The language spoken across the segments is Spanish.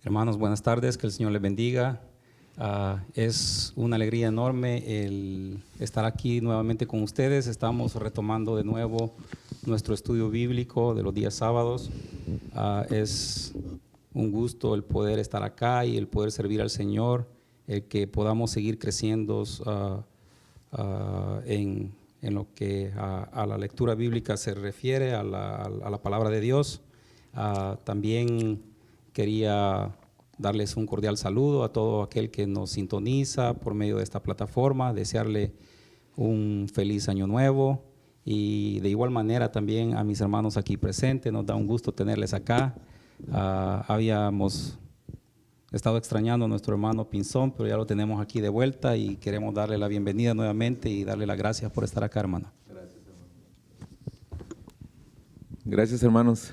Hermanos, buenas tardes, que el Señor les bendiga. Es una alegría enorme el estar aquí nuevamente con ustedes. Estamos retomando de nuevo nuestro estudio bíblico de los días sábados. Es un gusto el poder estar acá y el poder servir al Señor, el que podamos seguir creciendo en lo que a la lectura bíblica se refiere, a la palabra de Dios. También quería darles un cordial saludo a todo aquel que nos sintoniza por medio de esta plataforma, desearle un feliz año nuevo y de igual manera también a mis hermanos aquí presentes. Nos da un gusto tenerles acá. Habíamos estado extrañando a nuestro hermano Pinzón, pero ya lo tenemos aquí de vuelta y queremos darle la bienvenida nuevamente y darle las gracias por estar acá, hermano. Gracias, hermanos.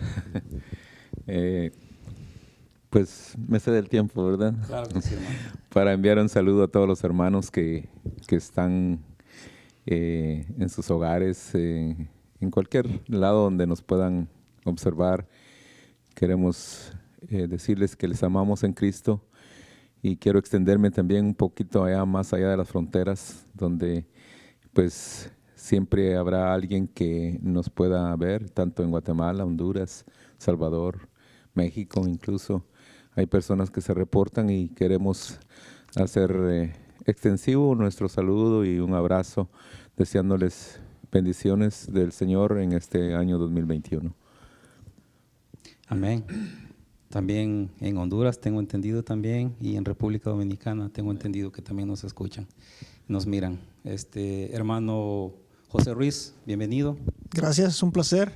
Pues me cede el tiempo, ¿verdad? Claro que sí, hermano. Para enviar un saludo a todos los hermanos que están en sus hogares, en cualquier lado donde nos puedan observar. Queremos decirles que les amamos en Cristo y quiero extenderme también un poquito allá, más allá de las fronteras, donde pues siempre habrá alguien que nos pueda ver, tanto en Guatemala, Honduras, Salvador, México incluso. Hay personas que se reportan y queremos hacer extensivo nuestro saludo y un abrazo, deseándoles bendiciones del Señor en este año 2021. Amén. También en Honduras tengo entendido también, y en República Dominicana tengo entendido que también nos escuchan, nos miran. Hermano José Ruiz, bienvenido. Gracias, es un placer,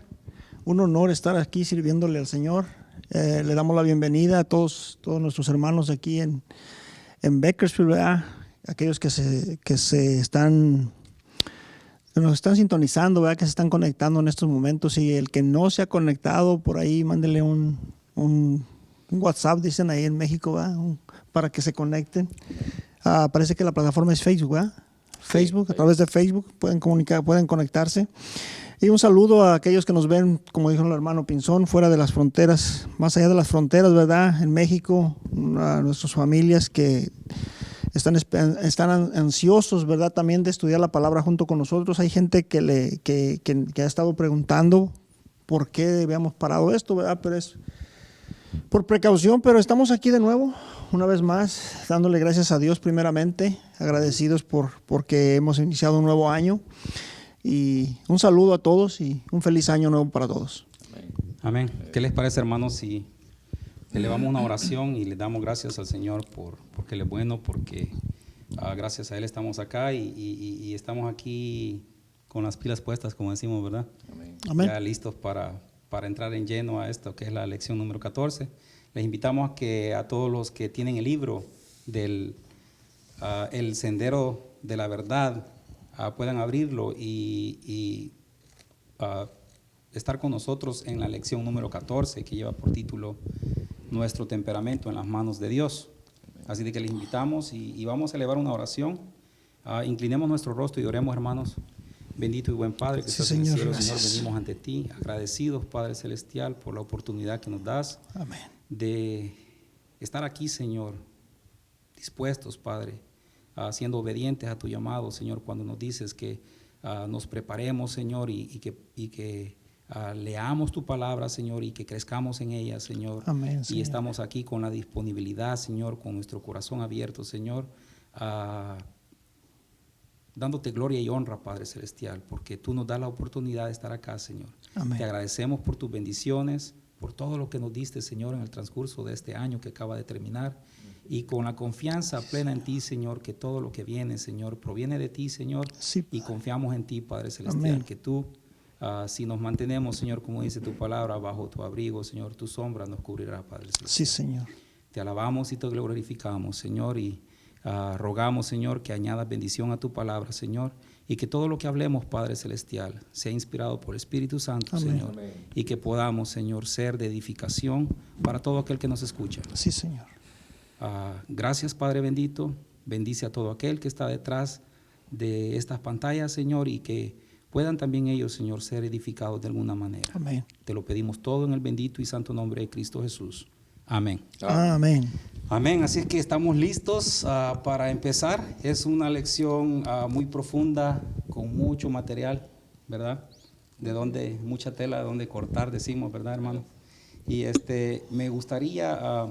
un honor estar aquí sirviéndole al Señor. Le damos la bienvenida a todos nuestros hermanos aquí en Bakersfield, ¿verdad? Aquellos que nos están sintonizando, ¿verdad? Que se están conectando en estos momentos, y el que no se ha conectado por ahí, mándele un WhatsApp, dicen ahí en México, ¿verdad? Para que se conecten. Parece que la plataforma es Facebook, ¿verdad? Facebook, a través de Facebook pueden conectarse. Y un saludo a aquellos que nos ven, como dijo el hermano Pinzón, fuera de las fronteras, más allá de las fronteras, ¿verdad? En México, a nuestras familias que están ansiosos, ¿verdad? También de estudiar la palabra junto con nosotros. Hay gente que ha estado preguntando por qué habíamos parado esto, ¿verdad? Pero es por precaución, pero estamos aquí de nuevo, una vez más, dándole gracias a Dios primeramente, agradecidos porque hemos iniciado un nuevo año. Y un saludo a todos y un feliz año nuevo para todos. Amén. ¿Qué les parece, hermanos, si elevamos una oración y le damos gracias al Señor porque Él es bueno, porque gracias a Él estamos acá y estamos aquí con las pilas puestas, como decimos, ¿verdad? Amén. Ya listos para entrar en lleno a esto que es la lección número 14. Les invitamos a todos los que tienen el libro del El Sendero de la Verdad, puedan abrirlo y estar con nosotros en la lección número 14, que lleva por título Nuestro temperamento en las manos de Dios. Así de que les invitamos y vamos a elevar una oración. Inclinemos nuestro rostro y oremos, hermanos. Bendito y buen Padre que Sí, estás en el Señor, cielo, gracias. Señor, venimos ante ti, agradecidos, Padre Celestial, por la oportunidad que nos das. Amén. De estar aquí, Señor, dispuestos, Padre, siendo obedientes a tu llamado, Señor, cuando nos dices que nos preparemos, Señor, y que leamos tu palabra, Señor, y que crezcamos en ella, Señor. Amén, Señor. Y estamos aquí con la disponibilidad, Señor, con nuestro corazón abierto, Señor, dándote gloria y honra, Padre Celestial, porque tú nos das la oportunidad de estar acá, Señor. Amén. Te agradecemos por tus bendiciones, por todo lo que nos diste, Señor, en el transcurso de este año que acaba de terminar. Y con la confianza plena en ti, Señor, que todo lo que viene, Señor, proviene de ti, Señor. Sí, y confiamos en ti, Padre Celestial, Amén. que tú, si nos mantenemos, Señor, como dice tu palabra, bajo tu abrigo, Señor, tu sombra nos cubrirá, Padre Celestial. Sí, Señor. Te alabamos y te glorificamos, Señor, y rogamos, Señor, que añadas bendición a tu palabra, Señor, y que todo lo que hablemos, Padre Celestial, sea inspirado por el Espíritu Santo, Amén. Señor, y que podamos, Señor, ser de edificación para todo aquel que nos escucha. Sí, Señor. Gracias, Padre bendito. Bendice a todo aquel que está detrás de estas pantallas, Señor, y que puedan también ellos, Señor, ser edificados de alguna manera. Amén. Te lo pedimos todo en el bendito y santo nombre de Cristo Jesús. Amén. Amén. Amén. Así es que estamos listos para empezar. Es una lección muy profunda, con mucho material, ¿verdad? Mucha tela de donde cortar, decimos, ¿verdad, hermano? Y me gustaría,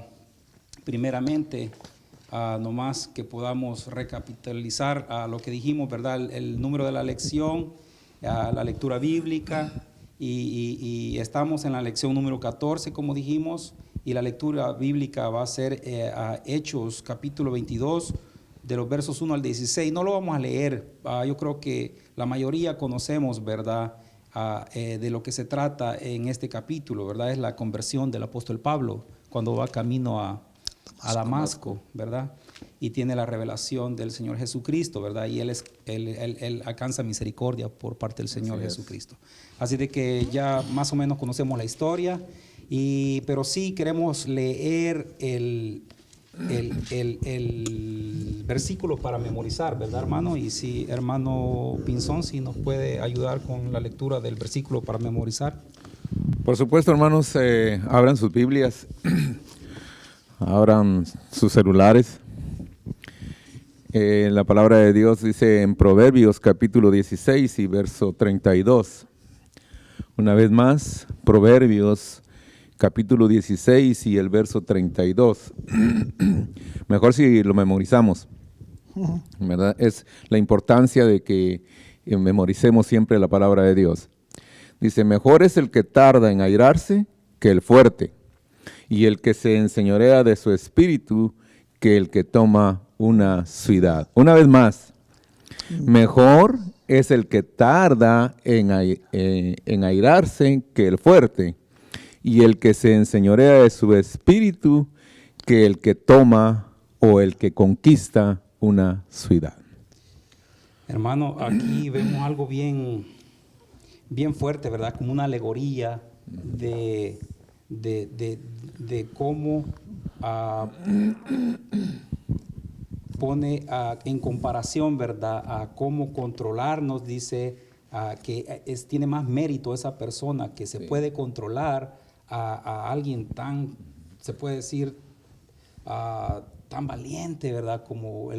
primeramente, nomás que podamos recapitalizar lo que dijimos, ¿verdad? El número de la lección, la lectura bíblica, y estamos en la lección número 14, como dijimos, y la lectura bíblica va a ser Hechos, capítulo 22, de los versos 1 al 16. No lo vamos a leer, yo creo que la mayoría conocemos, ¿verdad?, de lo que se trata en este capítulo, ¿verdad? Es la conversión del apóstol Pablo cuando va camino a Damasco, ¿verdad? Y tiene la revelación del Señor Jesucristo, ¿verdad? Y él alcanza misericordia por parte del Señor Jesucristo. Así de que ya más o menos conocemos la historia, pero sí queremos leer el versículo para memorizar, ¿verdad, hermano? Y si hermano Pinzón, si nos puede ayudar con la lectura del versículo para memorizar. Por supuesto, hermanos, abran sus Biblias, abran sus celulares. La palabra de Dios dice en Proverbios capítulo 16 y verso 32. Una vez más, Proverbios capítulo 16 y el verso 32. Mejor si lo memorizamos, ¿verdad? Es la importancia de que memoricemos siempre la palabra de Dios. Dice, mejor es el que tarda en airarse que el fuerte, y el que se enseñorea de su espíritu que el que toma una ciudad. Una vez más, mejor es el que tarda en airarse que el fuerte, y el que se enseñorea de su espíritu que el que toma o el que conquista una ciudad. Hermano, aquí vemos algo bien fuerte, ¿verdad? Como una alegoría de cómo pone en comparación, ¿verdad?, a cómo controlarnos. Dice que tiene más mérito esa persona que se puede controlar a alguien tan, se puede decir, tan valiente, ¿verdad? Como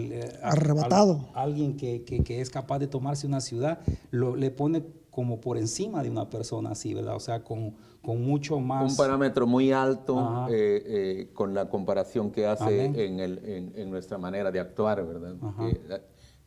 arrebatado. Alguien que es capaz de tomarse una ciudad, le pone como por encima de una persona así, ¿verdad? O sea, con mucho más... Un parámetro muy alto con la comparación que hace en nuestra manera de actuar, ¿verdad?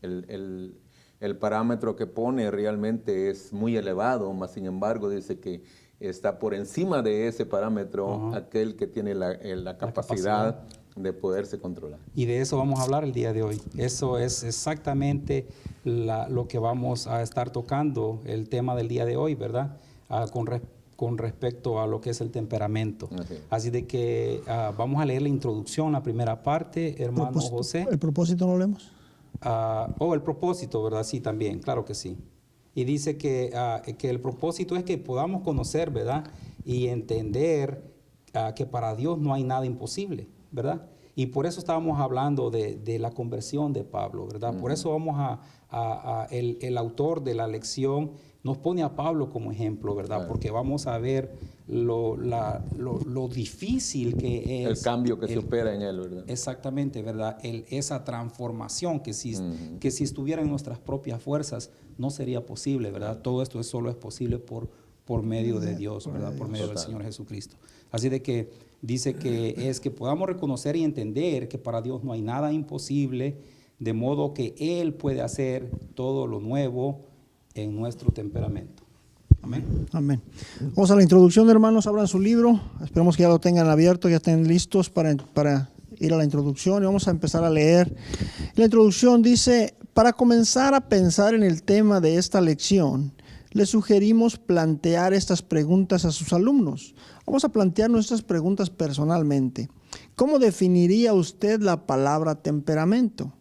El parámetro que pone realmente es muy elevado, mas sin embargo dice que está por encima de ese parámetro aquel que tiene la capacidad de poderse controlar. Y de eso vamos a hablar el día de hoy. Eso es exactamente lo que vamos a estar tocando, el tema del día de hoy, ¿verdad? Con respecto a lo que es el temperamento. Así de que vamos a leer la introducción, la primera parte, hermano José. ¿El propósito no leemos? El propósito, ¿verdad? Sí, también, claro que sí. Y dice que el propósito es que podamos conocer, ¿verdad?, y entender que para Dios no hay nada imposible, ¿verdad? Y por eso estábamos hablando de la conversión de Pablo, ¿verdad? Por eso vamos el autor de la lección nos pone a Pablo como ejemplo, ¿verdad? Claro. Porque vamos a ver lo difícil que es. El cambio que se opera en él, ¿verdad? Exactamente, ¿verdad? Esa transformación que si estuviera en nuestras propias fuerzas no sería posible, ¿verdad? Todo esto solo es posible por medio de Dios, ¿verdad? Por medio del Señor Jesucristo. Así de que dice que podamos reconocer y entender que para Dios no hay nada imposible, de modo que Él puede hacer todo lo nuevo en nuestro temperamento. Amén. Amén. Vamos a la introducción, hermanos. Abran su libro. Esperemos que ya lo tengan abierto, ya estén listos para ir a la introducción. Y vamos a empezar a leer. La introducción dice, para comenzar a pensar en el tema de esta lección, les sugerimos plantear estas preguntas a sus alumnos. Vamos a plantear nuestras preguntas personalmente. ¿Cómo definiría usted la palabra temperamento?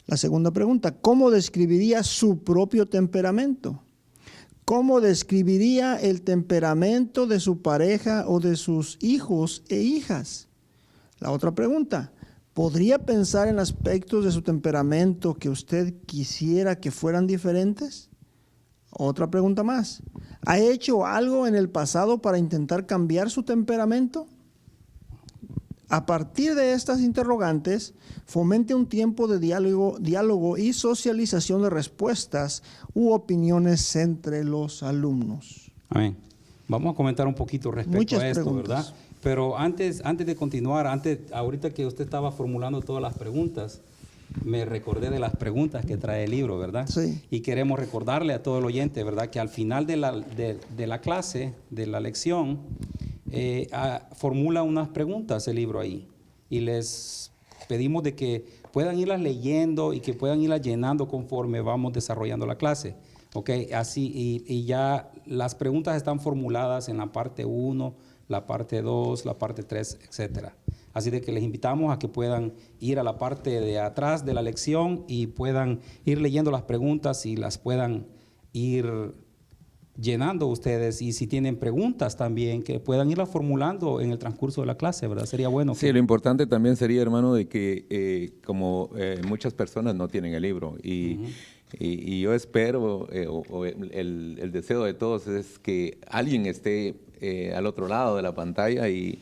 La segunda pregunta, ¿cómo describiría su propio temperamento? ¿Cómo describiría el temperamento de su pareja o de sus hijos e hijas? La otra pregunta, ¿podría pensar en aspectos de su temperamento que usted quisiera que fueran diferentes? Otra pregunta más, ¿ha hecho algo en el pasado para intentar cambiar su temperamento? A partir de estas interrogantes, fomente un tiempo de diálogo y socialización de respuestas u opiniones entre los alumnos. Amén. Vamos a comentar un poquito respecto Muchas a esto, preguntas. ¿verdad? Pero antes de continuar, ahorita que usted estaba formulando todas las preguntas, me recordé de las preguntas que trae el libro, ¿verdad? Sí. Y queremos recordarle a todo el oyente, ¿verdad? Que al final de la clase, de la lección, formula unas preguntas el libro ahí. Y les pedimos de que puedan irlas leyendo y que puedan irlas llenando conforme vamos desarrollando la clase. ¿Ok? Así, y ya las preguntas están formuladas en la parte 1, la parte 2, la parte 3, etcétera. Así de que les invitamos a que puedan ir a la parte de atrás de la lección y puedan ir leyendo las preguntas y las puedan ir llenando ustedes. Y si tienen preguntas también, que puedan irlas formulando en el transcurso de la clase, ¿verdad? Sería bueno. Sí, lo importante también sería, hermano, de que como muchas personas no tienen el libro y yo espero, el deseo de todos es que alguien esté al otro lado de la pantalla y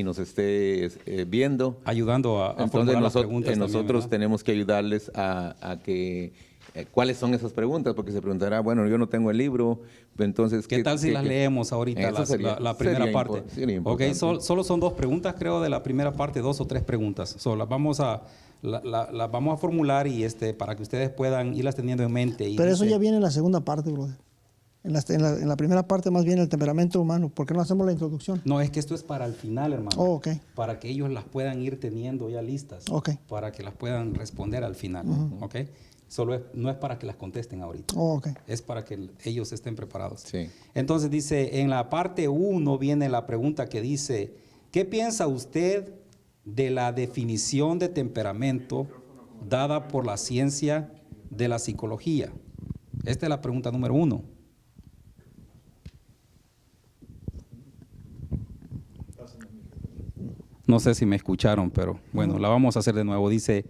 nos esté viendo. Ayudando a Entonces formular las preguntas nosotros también, tenemos que ayudarles a que cuáles son esas preguntas, porque se preguntará, bueno, yo no tengo el libro, entonces... ¿Qué tal si las leemos ahorita, la primera parte? Okay, solo son 2 preguntas, creo, de la primera parte, 2 o 3 preguntas. Las vamos a formular y para que ustedes puedan irlas teniendo en mente. Pero eso ya viene en la segunda parte, brother. En la primera parte más bien el temperamento humano. ¿Por qué no hacemos la introducción? No, es que esto es para el final, hermano. Oh, ok. Para que ellos las puedan ir teniendo ya listas. Ok. Para que las puedan responder al final. ¿Ok? No es para que las contesten ahorita. Oh, ok. Es para que ellos estén preparados. Sí. Entonces dice, en la parte 1 viene la pregunta que dice, ¿qué piensa usted de la definición de temperamento dada por la ciencia de la psicología? Esta es la pregunta número 1. No sé si me escucharon, pero bueno, la vamos a hacer de nuevo. Dice,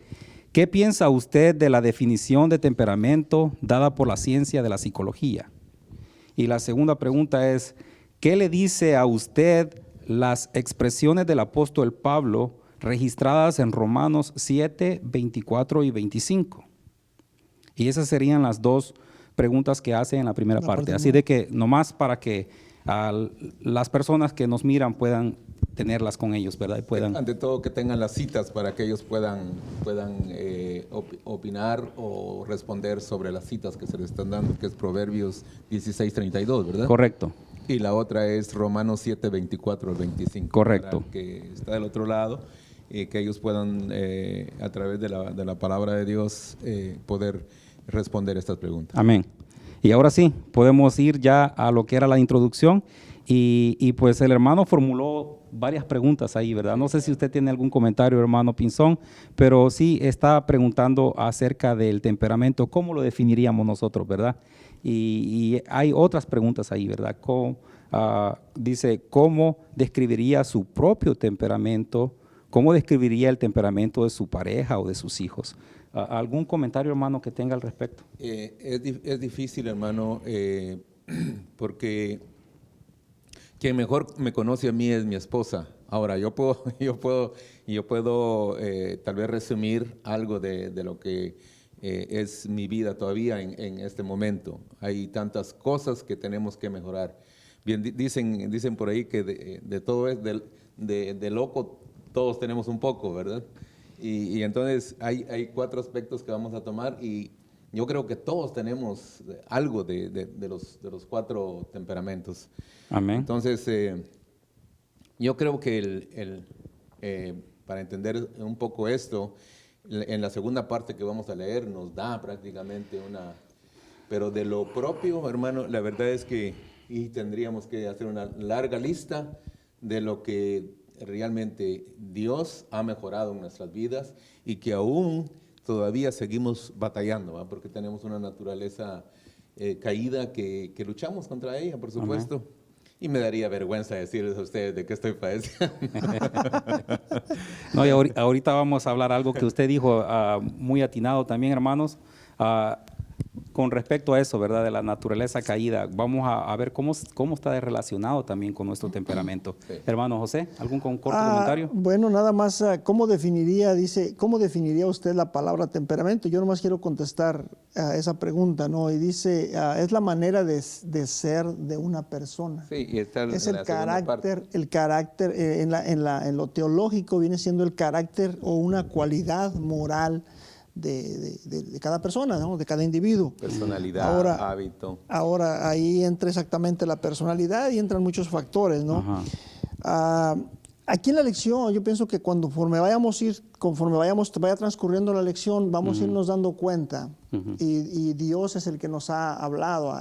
¿qué piensa usted de la definición de temperamento dada por la ciencia de la psicología? Y la segunda pregunta es, ¿qué le dice a usted las expresiones del apóstol Pablo registradas en Romanos 7, 24 y 25? Y esas serían las 2 preguntas que hace en la primera parte. Así de que nomás para que las personas que nos miran puedan tenerlas con ellos, ¿verdad? Y puedan... Ante todo, que tengan las citas para que ellos puedan opinar o responder sobre las citas que se les están dando, que es Proverbios 16:32, ¿verdad? Correcto. Y la otra es Romanos 7, 24 al 25. Correcto. Para que está del otro lado, que ellos puedan, a través de la palabra de Dios, poder responder estas preguntas. Amén. Y ahora sí, podemos ir ya a lo que era la introducción y pues el hermano formuló varias preguntas ahí, ¿verdad? No sé si usted tiene algún comentario, hermano Pinzón, pero sí está preguntando acerca del temperamento, ¿cómo lo definiríamos nosotros, verdad? Y hay otras preguntas ahí, ¿verdad? Dice, ¿cómo describiría su propio temperamento? ¿Cómo describiría el temperamento de su pareja o de sus hijos? ¿Algún comentario, hermano, que tenga al respecto? Es difícil, hermano, porque quien mejor me conoce a mí es mi esposa. Ahora, yo puedo tal vez resumir algo de lo que es mi vida todavía en este momento. Hay tantas cosas que tenemos que mejorar. Bien, dicen por ahí que de todo es de loco todos tenemos un poco, ¿verdad? Y entonces hay 4 aspectos que vamos a tomar y yo creo que todos tenemos algo de los 4 temperamentos. Amén. Entonces, yo creo que para entender un poco esto, en la segunda parte que vamos a leer nos da prácticamente pero de lo propio, hermano, la verdad es que tendríamos que hacer una larga lista de lo que realmente Dios ha mejorado en nuestras vidas y que aún todavía seguimos batallando, ¿va? Porque tenemos una naturaleza caída que luchamos contra ella, por supuesto. Amén. Y me daría vergüenza decirles a ustedes de qué estoy padeciendo. No, y ahorita vamos a hablar algo que usted dijo muy atinado también, hermanos. con respecto a eso, ¿verdad? De la naturaleza caída, vamos a ver cómo está relacionado también con nuestro temperamento. Sí. Hermano José, ¿algún corto comentario? Bueno, nada más, ¿cómo definiría usted la palabra temperamento? Yo nomás quiero contestar a esa pregunta, ¿no? Y dice, es la manera de ser de una persona. Sí, y está Es en el la segunda parte. carácter, en lo teológico viene siendo el carácter o una cualidad moral de cada persona, ¿no? De cada individuo. Personalidad, hábito. Ahora, ahí entra exactamente la personalidad y entran muchos factores, ¿no? Aquí en la lección, yo pienso que conforme vaya transcurriendo la lección, vamos a irnos dando cuenta. Y Dios es el que nos ha hablado,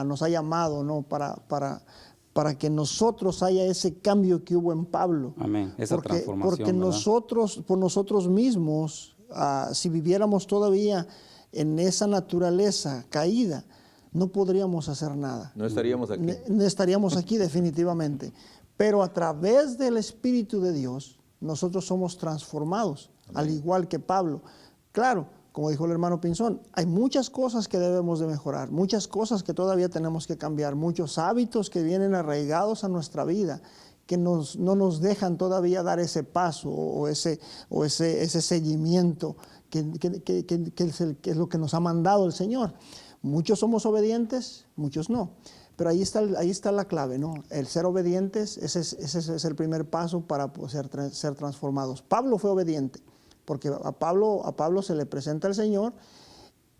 nos ha llamado, ¿no? Para que nosotros haya ese cambio que hubo en Pablo. Amén. Esa transformación, porque ¿verdad? por nosotros mismos, si viviéramos todavía en esa naturaleza caída, no podríamos hacer nada. No estaríamos aquí. No estaríamos aquí definitivamente. Pero a través del Espíritu de Dios, nosotros somos transformados, al igual que Pablo. Claro, como dijo el hermano Pinzón, hay muchas cosas que debemos de mejorar, muchas cosas que todavía tenemos que cambiar, muchos hábitos que vienen arraigados a nuestra vida, que no nos dejan todavía dar ese paso o ese seguimiento que es lo que nos ha mandado el Señor. Muchos somos obedientes, muchos no. Pero ahí está la clave, ¿no? El ser obedientes, ese es el primer paso para ser transformados. Pablo fue obediente, porque a Pablo se le presenta el Señor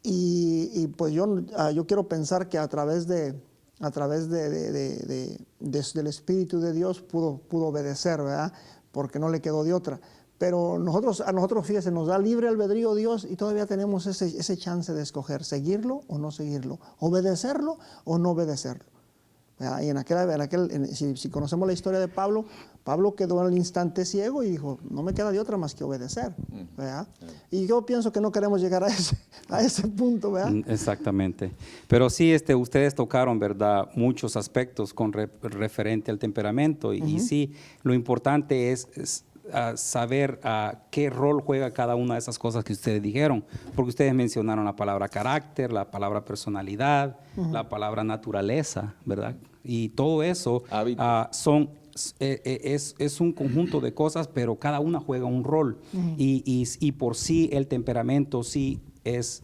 y pues yo quiero pensar que a través del Espíritu de Dios pudo obedecer, ¿verdad? Porque no le quedó de otra. Pero a nosotros, fíjese, nos da libre albedrío Dios y todavía tenemos ese chance de escoger, seguirlo o no seguirlo, obedecerlo o no obedecerlo. Y si conocemos la historia de Pablo, Pablo quedó en el instante ciego y dijo, no me queda de otra más que obedecer. ¿Verdad? Y yo pienso que no queremos llegar a ese punto, ¿verdad? Exactamente. Pero sí, ustedes tocaron, ¿verdad?, muchos aspectos referente al temperamento. Y sí, lo importante es saber qué rol juega cada una de esas cosas que ustedes dijeron, porque ustedes mencionaron la palabra carácter, la palabra personalidad, la palabra naturaleza, ¿verdad? Y todo eso es un conjunto de cosas, pero cada una juega un rol. Y por sí el temperamento sí es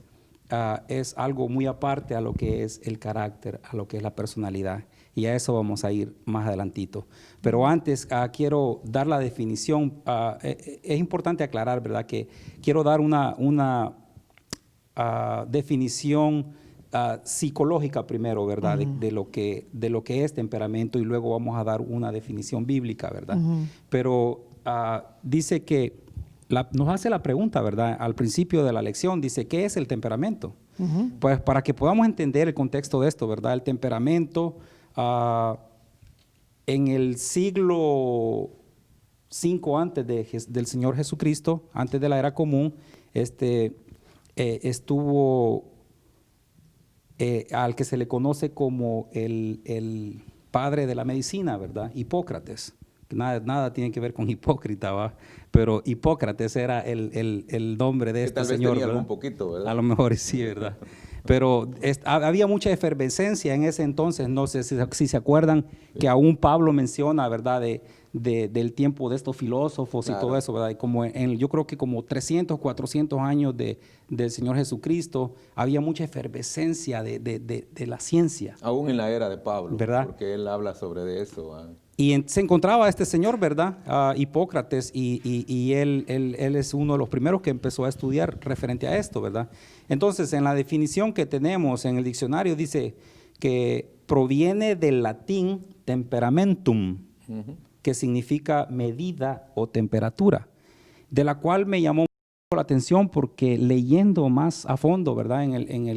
algo muy aparte a lo que es el carácter, a lo que es la personalidad. Y a eso vamos a ir más adelantito. Pero antes quiero dar la definición. Es importante aclarar, ¿verdad?, que quiero dar una definición psicológica primero, ¿verdad?, de lo que es temperamento, y luego vamos a dar una definición bíblica, ¿verdad? Pero dice que nos hace la pregunta, ¿verdad?, al principio de la lección, dice, ¿qué es el temperamento? Pues para que podamos entender el contexto de esto, ¿verdad? El temperamento, en el siglo V antes del Señor Jesucristo, antes de la era común, estuvo al que se le conoce como el padre de la medicina, ¿verdad? Hipócrates. Nada tiene que ver con hipócrita, ¿va? Pero Hipócrates era el nombre de este señor, ¿verdad? Un poquito, ¿verdad? A lo mejor sí, ¿verdad? Pero había mucha efervescencia en ese entonces. No sé si se acuerdan, que aún Pablo menciona, ¿verdad?, del tiempo de estos filósofos, claro, y todo eso, ¿verdad? Y como yo creo que como 300, 400 años del Señor Jesucristo, había mucha efervescencia de la ciencia. Aún en la era de Pablo, ¿verdad? Porque él habla sobre eso. Y se encontraba este señor, ¿verdad?, Hipócrates, y él es uno de los primeros que empezó a estudiar referente a esto, ¿verdad? Entonces, en la definición que tenemos en el diccionario dice que proviene del latín temperamentum, que significa medida o temperatura, de la cual me llamó la atención porque leyendo más a fondo, ¿verdad?, en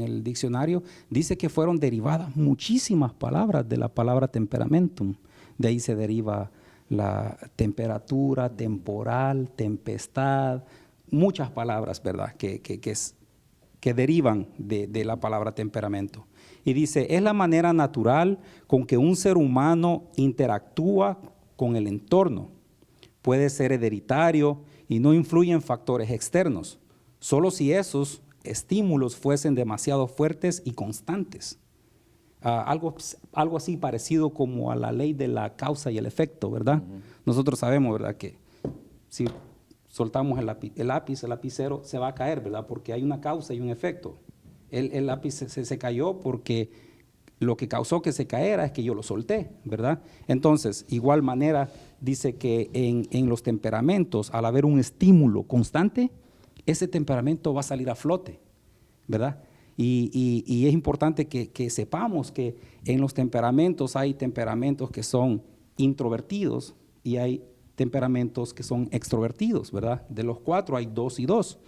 el diccionario, dice que fueron derivadas muchísimas palabras de la palabra temperamentum. De ahí se deriva la temperatura, temporal, tempestad, muchas palabras, ¿verdad?, que derivan de la palabra temperamento. Y dice, es la manera natural con que un ser humano interactúa con el entorno. Puede ser hereditario y no influye en factores externos, solo si esos estímulos fuesen demasiado fuertes y constantes. Algo así parecido como a la ley de la causa y el efecto, ¿verdad? Nosotros sabemos, ¿verdad?, que si soltamos el lapicero se va a caer, ¿verdad? Porque hay una causa y un efecto. El lápiz se cayó porque lo que causó que se caera es que yo lo solté, ¿verdad? Entonces, igual manera, dice que en los temperamentos, al haber un estímulo constante, ese temperamento va a salir a flote, ¿verdad? Y es importante que sepamos que en los temperamentos hay temperamentos que son introvertidos y hay temperamentos que son extrovertidos, ¿verdad? De los 4 hay 2 y 2.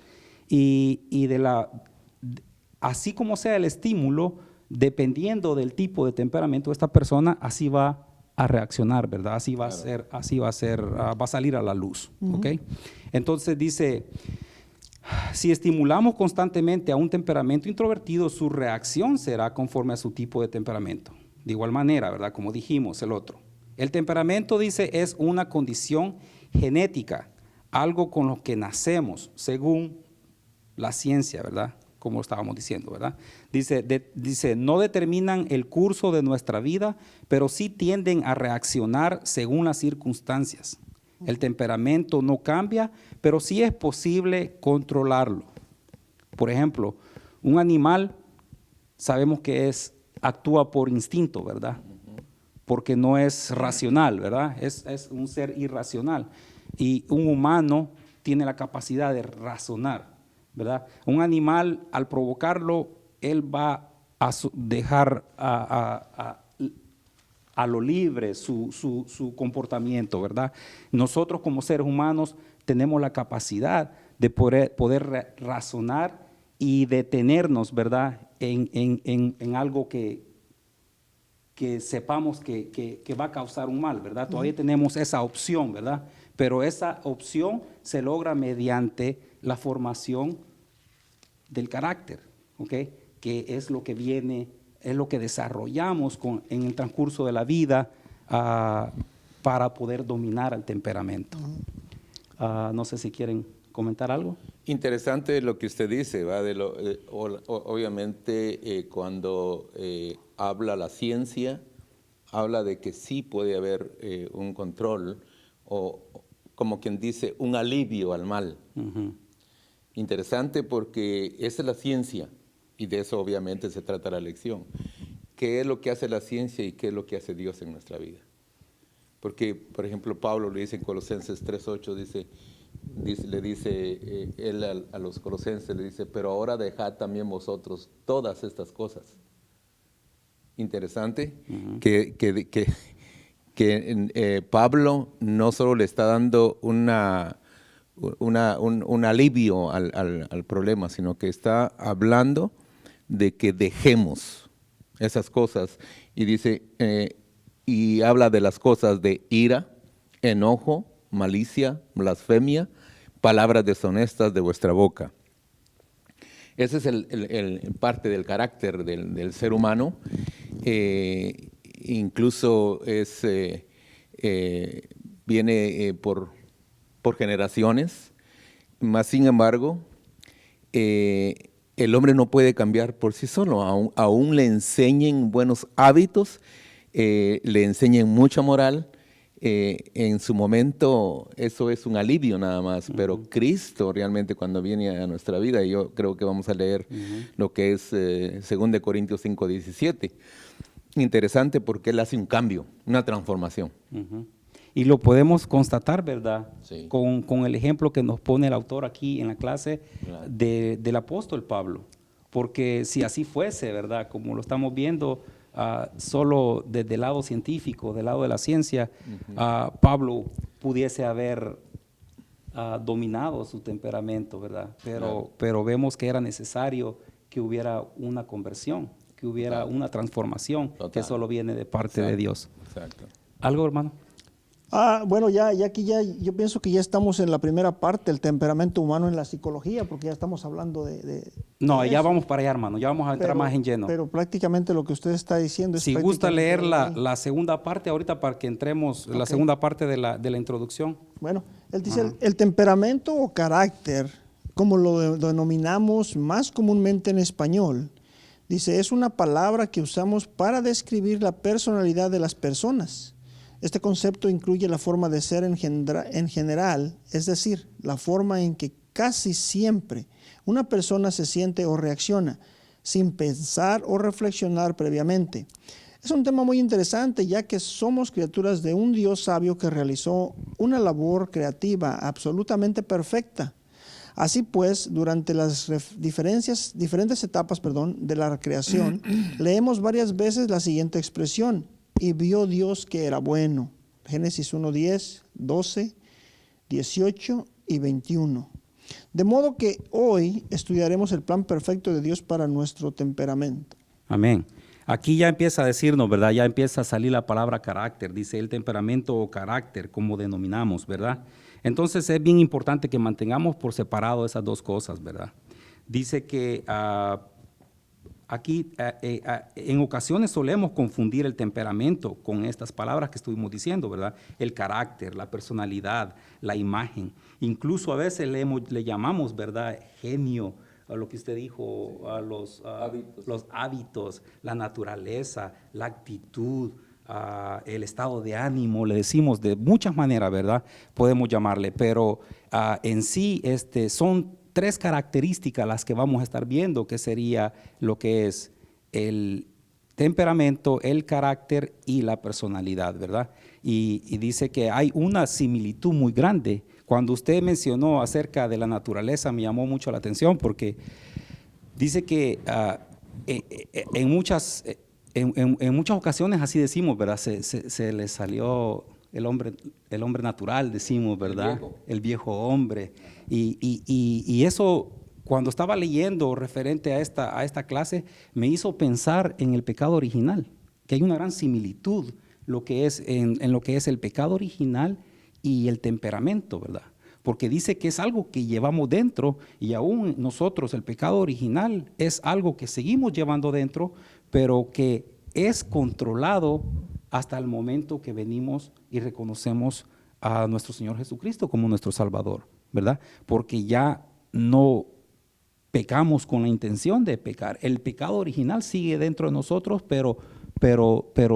Así como sea el estímulo, dependiendo del tipo de temperamento de esta persona, así va a reaccionar, ¿verdad? Así va a salir a la luz, ¿ok? Entonces dice, si estimulamos constantemente a un temperamento introvertido, su reacción será conforme a su tipo de temperamento. De igual manera, ¿verdad? Como dijimos, el otro. El temperamento, dice, es una condición genética, algo con lo que nacemos, según la ciencia, ¿verdad? Como estábamos diciendo, ¿verdad? Dice, no determinan el curso de nuestra vida, pero sí tienden a reaccionar según las circunstancias. El temperamento no cambia, pero sí es posible controlarlo. Por ejemplo, un animal sabemos que actúa por instinto, ¿verdad? Porque no es racional, ¿verdad? Es un ser irracional. Y un humano tiene la capacidad de razonar, ¿verdad? Un animal, al provocarlo, él va a dejar a lo libre su comportamiento, ¿verdad? Nosotros como seres humanos tenemos la capacidad de poder razonar y detenernos, ¿verdad? En algo que sepamos que va a causar un mal, ¿verdad? Todavía tenemos esa opción, ¿verdad? Pero esa opción se logra mediante la formación del carácter, ¿ok? Que es lo que viene, es lo que desarrollamos en el transcurso de la vida para poder dominar al temperamento. No sé si quieren comentar algo. Interesante lo que usted dice, ¿va? Obviamente cuando habla la ciencia, habla de que sí puede haber un control o, como quien dice, un alivio al mal. Interesante porque esa es la ciencia y de eso obviamente se trata la lección. ¿Qué es lo que hace la ciencia y qué es lo que hace Dios en nuestra vida? Porque, por ejemplo, Pablo le dice en Colosenses 3:8, le dice él a los colosenses, le dice, pero ahora dejad también vosotros todas estas cosas. Interesante que Pablo no solo le está dando un alivio al problema, sino que está hablando de que dejemos esas cosas. Y dice, y habla de las cosas de ira, enojo, malicia, blasfemia, palabras deshonestas de vuestra boca. Ese es el parte del carácter del ser humano. Incluso viene por generaciones, mas sin embargo, el hombre no puede cambiar por sí solo, aún le enseñen buenos hábitos, le enseñen mucha moral, en su momento eso es un alivio nada más, pero Cristo realmente cuando viene a nuestra vida, y yo creo que vamos a leer lo que es 2 Corintios 5:17, interesante porque Él hace un cambio, una transformación. Y lo podemos constatar, ¿verdad? Sí. Con el ejemplo que nos pone el autor aquí en la clase del apóstol Pablo. Porque si así fuese, ¿verdad? Como lo estamos viendo solo desde el lado científico, del lado de la ciencia, Pablo pudiese haber dominado su temperamento, ¿verdad? Pero vemos que era necesario que hubiera una conversión, que hubiera una transformación, que solo viene de parte de Dios. Exacto. ¿Algo, hermano? Bueno, ya aquí yo pienso que ya estamos en la primera parte, el temperamento humano en la psicología, porque ya estamos hablando de No, ya vamos para allá, hermano, ya vamos a entrar más en lleno. Pero prácticamente lo que usted está diciendo es... Si gusta leer la segunda parte ahorita para que entremos, la segunda parte de la introducción. Bueno, él dice el temperamento o carácter como lo denominamos más comúnmente en español, dice, es una palabra que usamos para describir la personalidad de las personas. Este concepto incluye la forma de ser en general, es decir, la forma en que casi siempre una persona se siente o reacciona, sin pensar o reflexionar previamente. Es un tema muy interesante, ya que somos criaturas de un Dios sabio que realizó una labor creativa absolutamente perfecta. Así pues, durante las diferentes etapas de la creación, leemos varias veces la siguiente expresión: y vio Dios que era bueno. Génesis 1:10, 12, 18 y 21. De modo que hoy estudiaremos el plan perfecto de Dios para nuestro temperamento. Amén. Aquí ya empieza a decirnos, ¿verdad? Ya empieza a salir la palabra carácter, dice el temperamento o carácter, como denominamos, ¿verdad? Entonces es bien importante que mantengamos por separado esas dos cosas, ¿verdad? Dice que aquí en ocasiones solemos confundir el temperamento con estas palabras que estuvimos diciendo, ¿verdad? El carácter, la personalidad, la imagen. Incluso a veces le llamamos, ¿verdad? Genio, a lo que usted dijo, a los hábitos, la naturaleza, la actitud, el estado de ánimo, le decimos de muchas maneras, ¿verdad? Podemos llamarle, pero en sí son tres características las que vamos a estar viendo, que sería lo que es el temperamento, el carácter y la personalidad, ¿verdad? Y dice que hay una similitud muy grande. Cuando usted mencionó acerca de la naturaleza, me llamó mucho la atención porque dice que en muchas ocasiones así decimos, ¿verdad? Se le salió el hombre natural, decimos, ¿verdad? El viejo hombre. Y eso, cuando estaba leyendo referente a esta clase, me hizo pensar en el pecado original, que hay una gran similitud en lo que es el pecado original y el temperamento, ¿verdad? Porque dice que es algo que llevamos dentro y aún nosotros, el pecado original es algo que seguimos llevando dentro, pero que es controlado hasta el momento que venimos y reconocemos a nuestro Señor Jesucristo como nuestro Salvador, ¿verdad? Porque ya no pecamos con la intención de pecar. El pecado original sigue dentro de nosotros, pero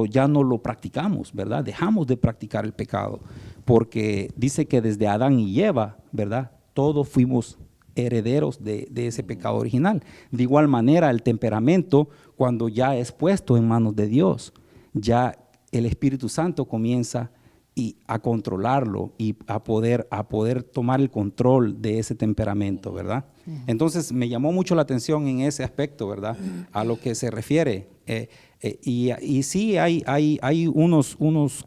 ya no lo practicamos, ¿verdad? Dejamos de practicar el pecado, porque dice que desde Adán y Eva, ¿verdad? Todos fuimos herederos de ese pecado original. De igual manera, el temperamento, cuando ya es puesto en manos de Dios, ya el Espíritu Santo comienza a controlarlo y a poder tomar el control de ese temperamento, ¿verdad? Entonces, me llamó mucho la atención en ese aspecto, ¿verdad? A lo que se refiere. Y sí hay unos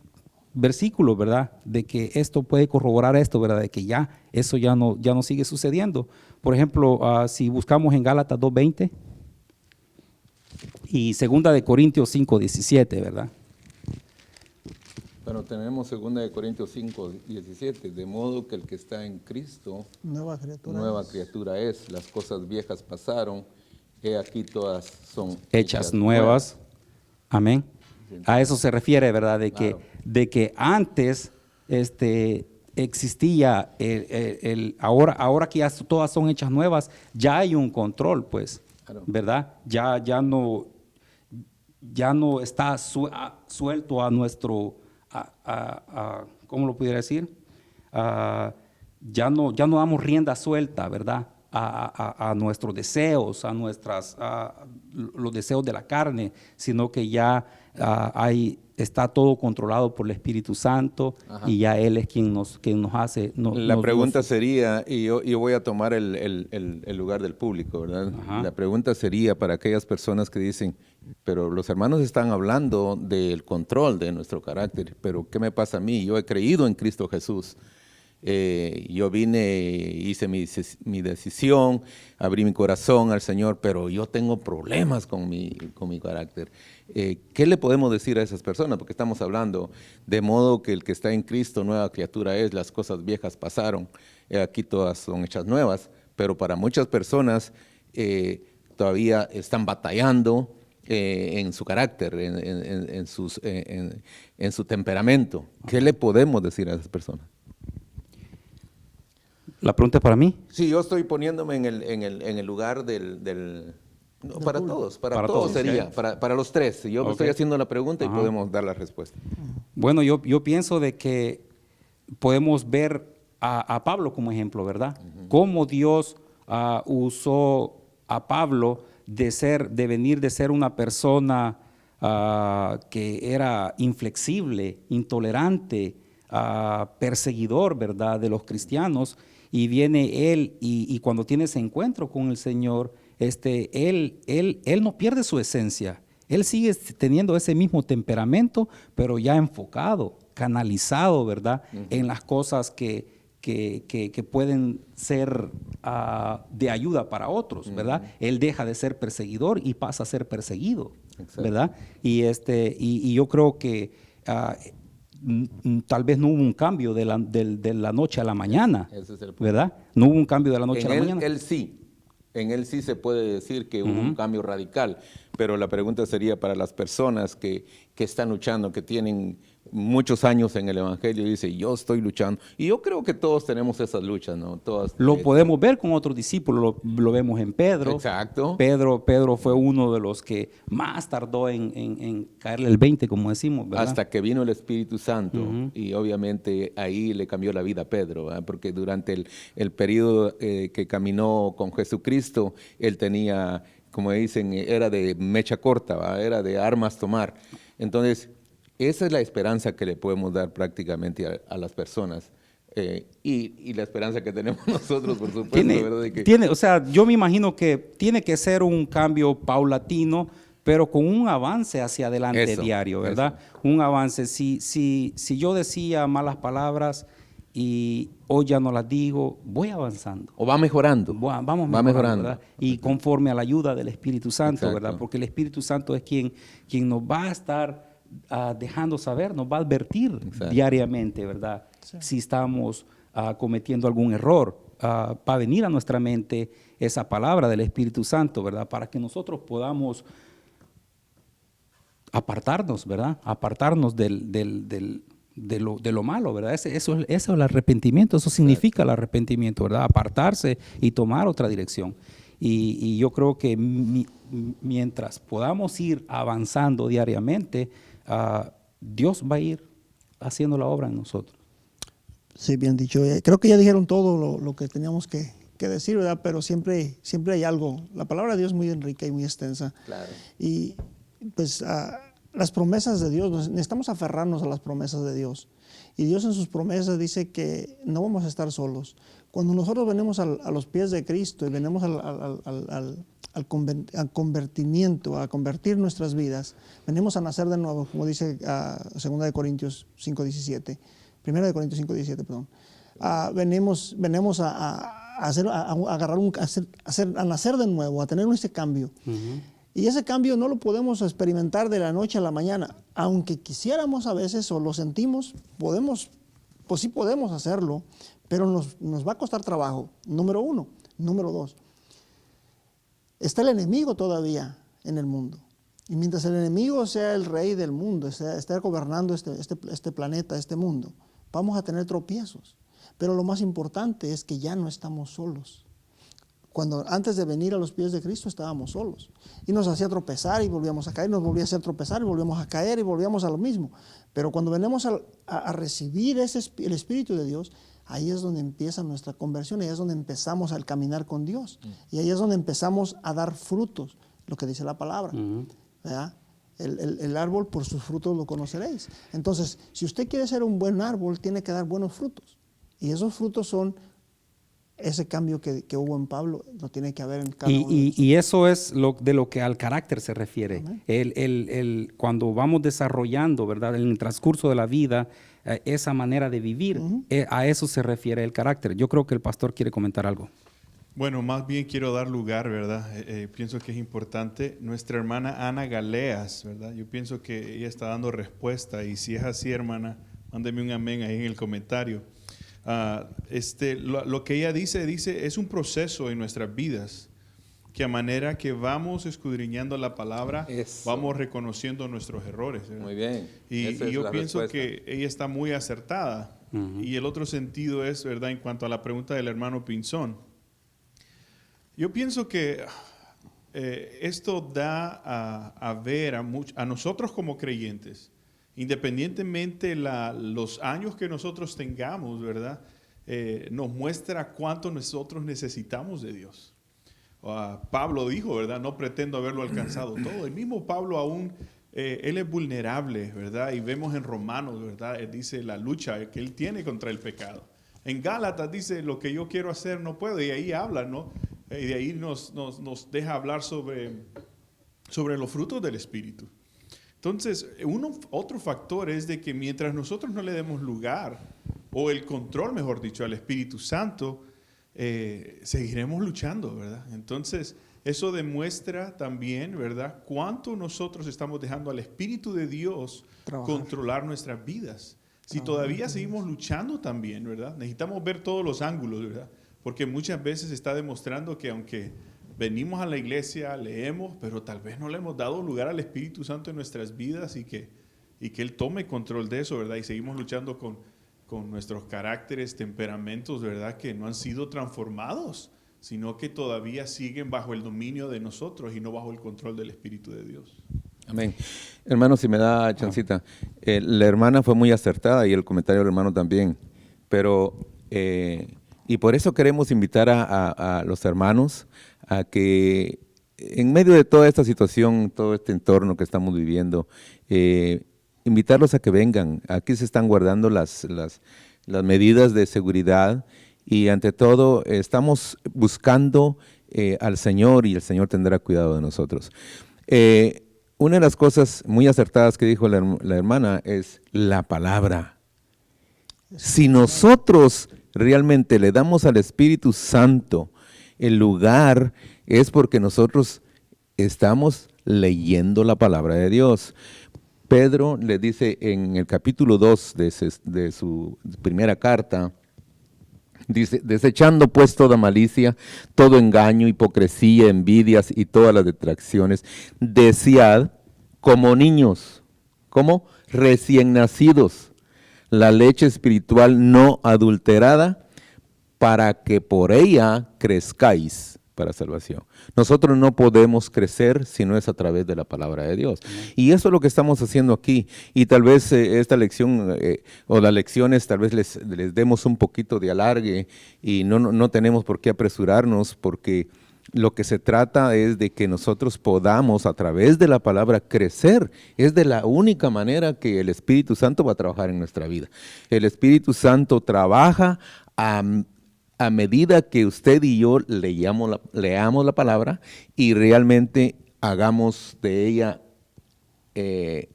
versículos, ¿verdad? De que esto puede corroborar esto, ¿verdad? De que ya eso ya no sigue sucediendo. Por ejemplo, si buscamos en Gálatas 2:20 y 2 de Corintios 5:17, ¿verdad? Bueno, tenemos 2 Corintios 5:17, de modo que el que está en Cristo, nueva criatura es. Las cosas viejas pasaron, he aquí todas son hechas nuevas. Amén. A eso se refiere, ¿verdad? De que antes existía ahora que ya todas son hechas nuevas, ya hay un control, pues, ¿verdad? Ya no está suelto a nuestro, ¿cómo lo pudiera decir? Ya no damos rienda suelta, ¿verdad? A nuestros deseos, los deseos de la carne, sino que ya está todo controlado por el Espíritu Santo. Ajá. Y ya Él es quien nos hace. La pregunta sería, y yo voy a tomar el lugar del público, ¿verdad? Ajá. La pregunta sería para aquellas personas que dicen, pero los hermanos están hablando del control de nuestro carácter, pero ¿qué me pasa a mí? Yo he creído en Cristo Jesús. Yo hice mi decisión, abrí mi corazón al Señor, pero yo tengo problemas con mi carácter. ¿Qué le podemos decir a esas personas? Porque estamos hablando de modo que el que está en Cristo, nueva criatura es, las cosas viejas pasaron, aquí todas son hechas nuevas, pero para muchas personas todavía están batallando en su carácter, en su temperamento. ¿Qué le podemos decir a esas personas? ¿La pregunta es para mí? Sí, yo estoy poniéndome en el lugar no, para todos, para todos sería, okay. para los tres. Yo Okay. estoy haciendo la pregunta y Ajá. podemos dar la respuesta. Bueno, yo pienso de que podemos ver a Pablo como ejemplo, ¿verdad? Cómo Dios usó a Pablo de venir de ser una persona que era inflexible, intolerante, perseguidor, ¿verdad?, de los cristianos, y viene él y cuando tiene ese encuentro con el Señor, él no pierde su esencia. Él sigue teniendo ese mismo temperamento, pero ya enfocado, canalizado, ¿verdad?, en las cosas que pueden ser de ayuda para otros, ¿verdad? Él deja de ser perseguidor y pasa a ser perseguido, Exacto. ¿verdad? Y yo creo que tal vez no hubo un cambio de la noche a la mañana, Ese es el punto. ¿verdad? No hubo un cambio de la noche a la mañana. En él sí se puede decir que hubo un cambio radical, pero la pregunta sería para las personas que están luchando, que tienen muchos años en el Evangelio, y dice, yo estoy luchando. Y yo creo que todos tenemos esas luchas, ¿no? Todas, Lo podemos ver con otros discípulos, lo vemos en Pedro. Exacto. Pedro fue uno de los que más tardó en caerle el 20, como decimos, ¿verdad? Hasta que vino el Espíritu Santo, y obviamente ahí le cambió la vida a Pedro, ¿verdad? Porque durante el periodo que caminó con Jesucristo, él tenía, como dicen, era de mecha corta, ¿verdad? Era de armas tomar. Entonces, esa es la esperanza que le podemos dar prácticamente a las personas. Y la esperanza que tenemos nosotros, por supuesto, ¿verdad? De que, o sea, yo me imagino que tiene que ser un cambio paulatino, pero con un avance hacia adelante diario, ¿verdad? Un avance. Si yo decía malas palabras y hoy ya no las digo, voy avanzando. o va mejorando. Vamos va mejorando. ¿verdad? Y conforme a la ayuda del Espíritu Santo, Exacto. ¿verdad? Porque el Espíritu Santo es quien nos va a estar dejando saber, nos va a advertir diariamente, ¿verdad? Sí. Si estamos cometiendo algún error, va a venir a nuestra mente esa palabra del Espíritu Santo, ¿verdad? Para que nosotros podamos apartarnos, ¿verdad? Apartarnos de lo malo, ¿verdad? Eso es el arrepentimiento, eso significa el arrepentimiento, ¿verdad? Apartarse y tomar otra dirección. Y yo creo que mientras podamos ir avanzando diariamente, Dios va a ir haciendo la obra en nosotros. Sí, bien dicho. Creo que ya dijeron todo lo que teníamos que decir, ¿verdad? Pero siempre hay algo. La palabra de Dios es muy rica y muy extensa. Claro. Y pues las promesas de Dios, necesitamos aferrarnos a las promesas de Dios. Y Dios en sus promesas dice que no vamos a estar solos. Cuando nosotros venimos a los pies de Cristo y venimos al convertimiento, a convertir nuestras vidas, venimos a nacer de nuevo, como dice 2 de Corintios 5:17, 1 de Corintios 5:17, perdón. Venimos a nacer de nuevo, a tener ese cambio. Y ese cambio no lo podemos experimentar de la noche a la mañana. Aunque quisiéramos a veces o lo sentimos, pues sí podemos hacerlo, pero nos va a costar trabajo, número uno. Número dos, está el enemigo todavía en el mundo. Y mientras el enemigo sea el rey del mundo, esté gobernando este planeta, este mundo, vamos a tener tropiezos. Pero lo más importante es que ya no estamos solos. Antes de venir a los pies de Cristo estábamos solos. Y nos hacía tropezar y volvíamos a caer, nos volvía a hacer tropezar y volvíamos a caer y volvíamos a lo mismo. Pero cuando venimos a recibir el Espíritu de Dios, ahí es donde empieza nuestra conversión, ahí es donde empezamos al caminar con Dios. Y ahí es donde empezamos a dar frutos, lo que dice la palabra. ¿Verdad? El árbol por sus frutos lo conoceréis. Entonces, si usted quiere ser un buen árbol, tiene que dar buenos frutos. Y esos frutos son ese cambio que hubo en Pablo, lo tiene que haber en cada uno. Y eso es de lo que al carácter se refiere. Cuando vamos desarrollando, ¿verdad?, en el transcurso de la vida, esa manera de vivir, a eso se refiere el carácter. Yo creo que el pastor quiere comentar algo. Bueno, más bien quiero dar lugar, ¿verdad? Pienso que es importante. Nuestra hermana Ana Galeas, ¿verdad? Yo pienso que ella está dando respuesta, y si es así, hermana, mándeme un amén ahí en el comentario. Lo que ella dice es un proceso en nuestras vidas, que a manera que vamos escudriñando la palabra, vamos reconociendo nuestros errores, ¿verdad? Muy bien. Y yo pienso que ella está muy acertada. Y el otro sentido es, ¿verdad? En cuanto a la pregunta del hermano Pinzón. Yo pienso que esto da a ver a nosotros como creyentes, independientemente los años que nosotros tengamos, ¿verdad? Nos muestra cuánto nosotros necesitamos de Dios. Pablo dijo, ¿verdad? No pretendo haberlo alcanzado todo. El mismo Pablo aún, él es vulnerable, ¿verdad? Y vemos en Romanos, ¿verdad? Él dice la lucha que él tiene contra el pecado. En Gálatas dice, lo que yo quiero hacer no puedo. Y ahí habla, ¿no? Y de ahí nos deja hablar sobre los frutos del Espíritu. Entonces, otro factor es de que mientras nosotros no le demos lugar, o el control, mejor dicho, al Espíritu Santo, seguiremos luchando, ¿verdad? Entonces, eso demuestra también, ¿verdad?, cuánto nosotros estamos dejando al Espíritu de Dios controlar nuestras vidas. Si todavía seguimos luchando también, ¿verdad? Necesitamos ver todos los ángulos, ¿verdad? Porque muchas veces está demostrando que aunque venimos a la iglesia, leemos, pero tal vez no le hemos dado lugar al Espíritu Santo en nuestras vidas y que Él tome control de eso, ¿verdad? Y seguimos luchando con nuestros caracteres, temperamentos, ¿verdad? Que no han sido transformados, sino que todavía siguen bajo el dominio de nosotros y no bajo el control del Espíritu de Dios. Amén. Hermano, si me da chancita, la hermana fue muy acertada y el comentario del hermano también, pero y por eso queremos invitar a los hermanos a que en medio de toda esta situación, todo este entorno que estamos viviendo, invitarlos a que vengan. Aquí se están guardando las medidas de seguridad y ante todo estamos buscando al Señor y el Señor tendrá cuidado de nosotros. Una de las cosas muy acertadas que dijo la hermana es la palabra. Si nosotros realmente le damos al Espíritu Santo el lugar, es porque nosotros estamos leyendo la palabra de Dios. Pedro le dice en el capítulo 2 de su primera carta, dice, desechando pues toda malicia, todo engaño, hipocresía, envidias y todas las detracciones, desead como niños, como recién nacidos, la leche espiritual no adulterada, para que por ella crezcáis para salvación. Nosotros no podemos crecer si no es a través de la palabra de Dios. Y eso es lo que estamos haciendo aquí. Y tal vez esta lección o las lecciones tal vez les demos un poquito de alargue y no tenemos por qué apresurarnos, porque lo que se trata es de que nosotros podamos a través de la palabra crecer. Es de la única manera que el Espíritu Santo va a trabajar en nuestra vida. El Espíritu Santo trabaja a medida que usted y yo leamos la palabra y realmente hagamos de ella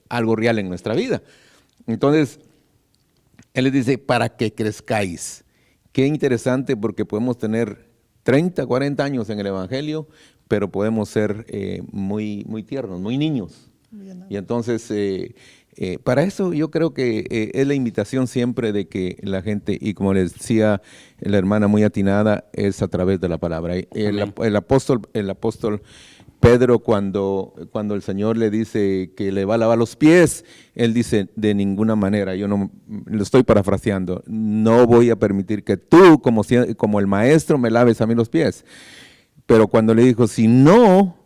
algo real en nuestra vida. Entonces, Él les dice, para que crezcáis. Qué interesante, porque podemos tener 30, 40 años en el Evangelio, pero podemos ser muy, muy tiernos, muy niños. Y entonces, para eso yo creo que es la invitación siempre de que la gente, y como les decía la hermana muy atinada, es a través de la palabra. El apóstol Pedro, cuando el Señor le dice que le va a lavar los pies, él dice, de ninguna manera, yo no lo estoy parafraseando, no voy a permitir que tú, como el maestro, me laves a mí los pies. Pero cuando le dijo, si no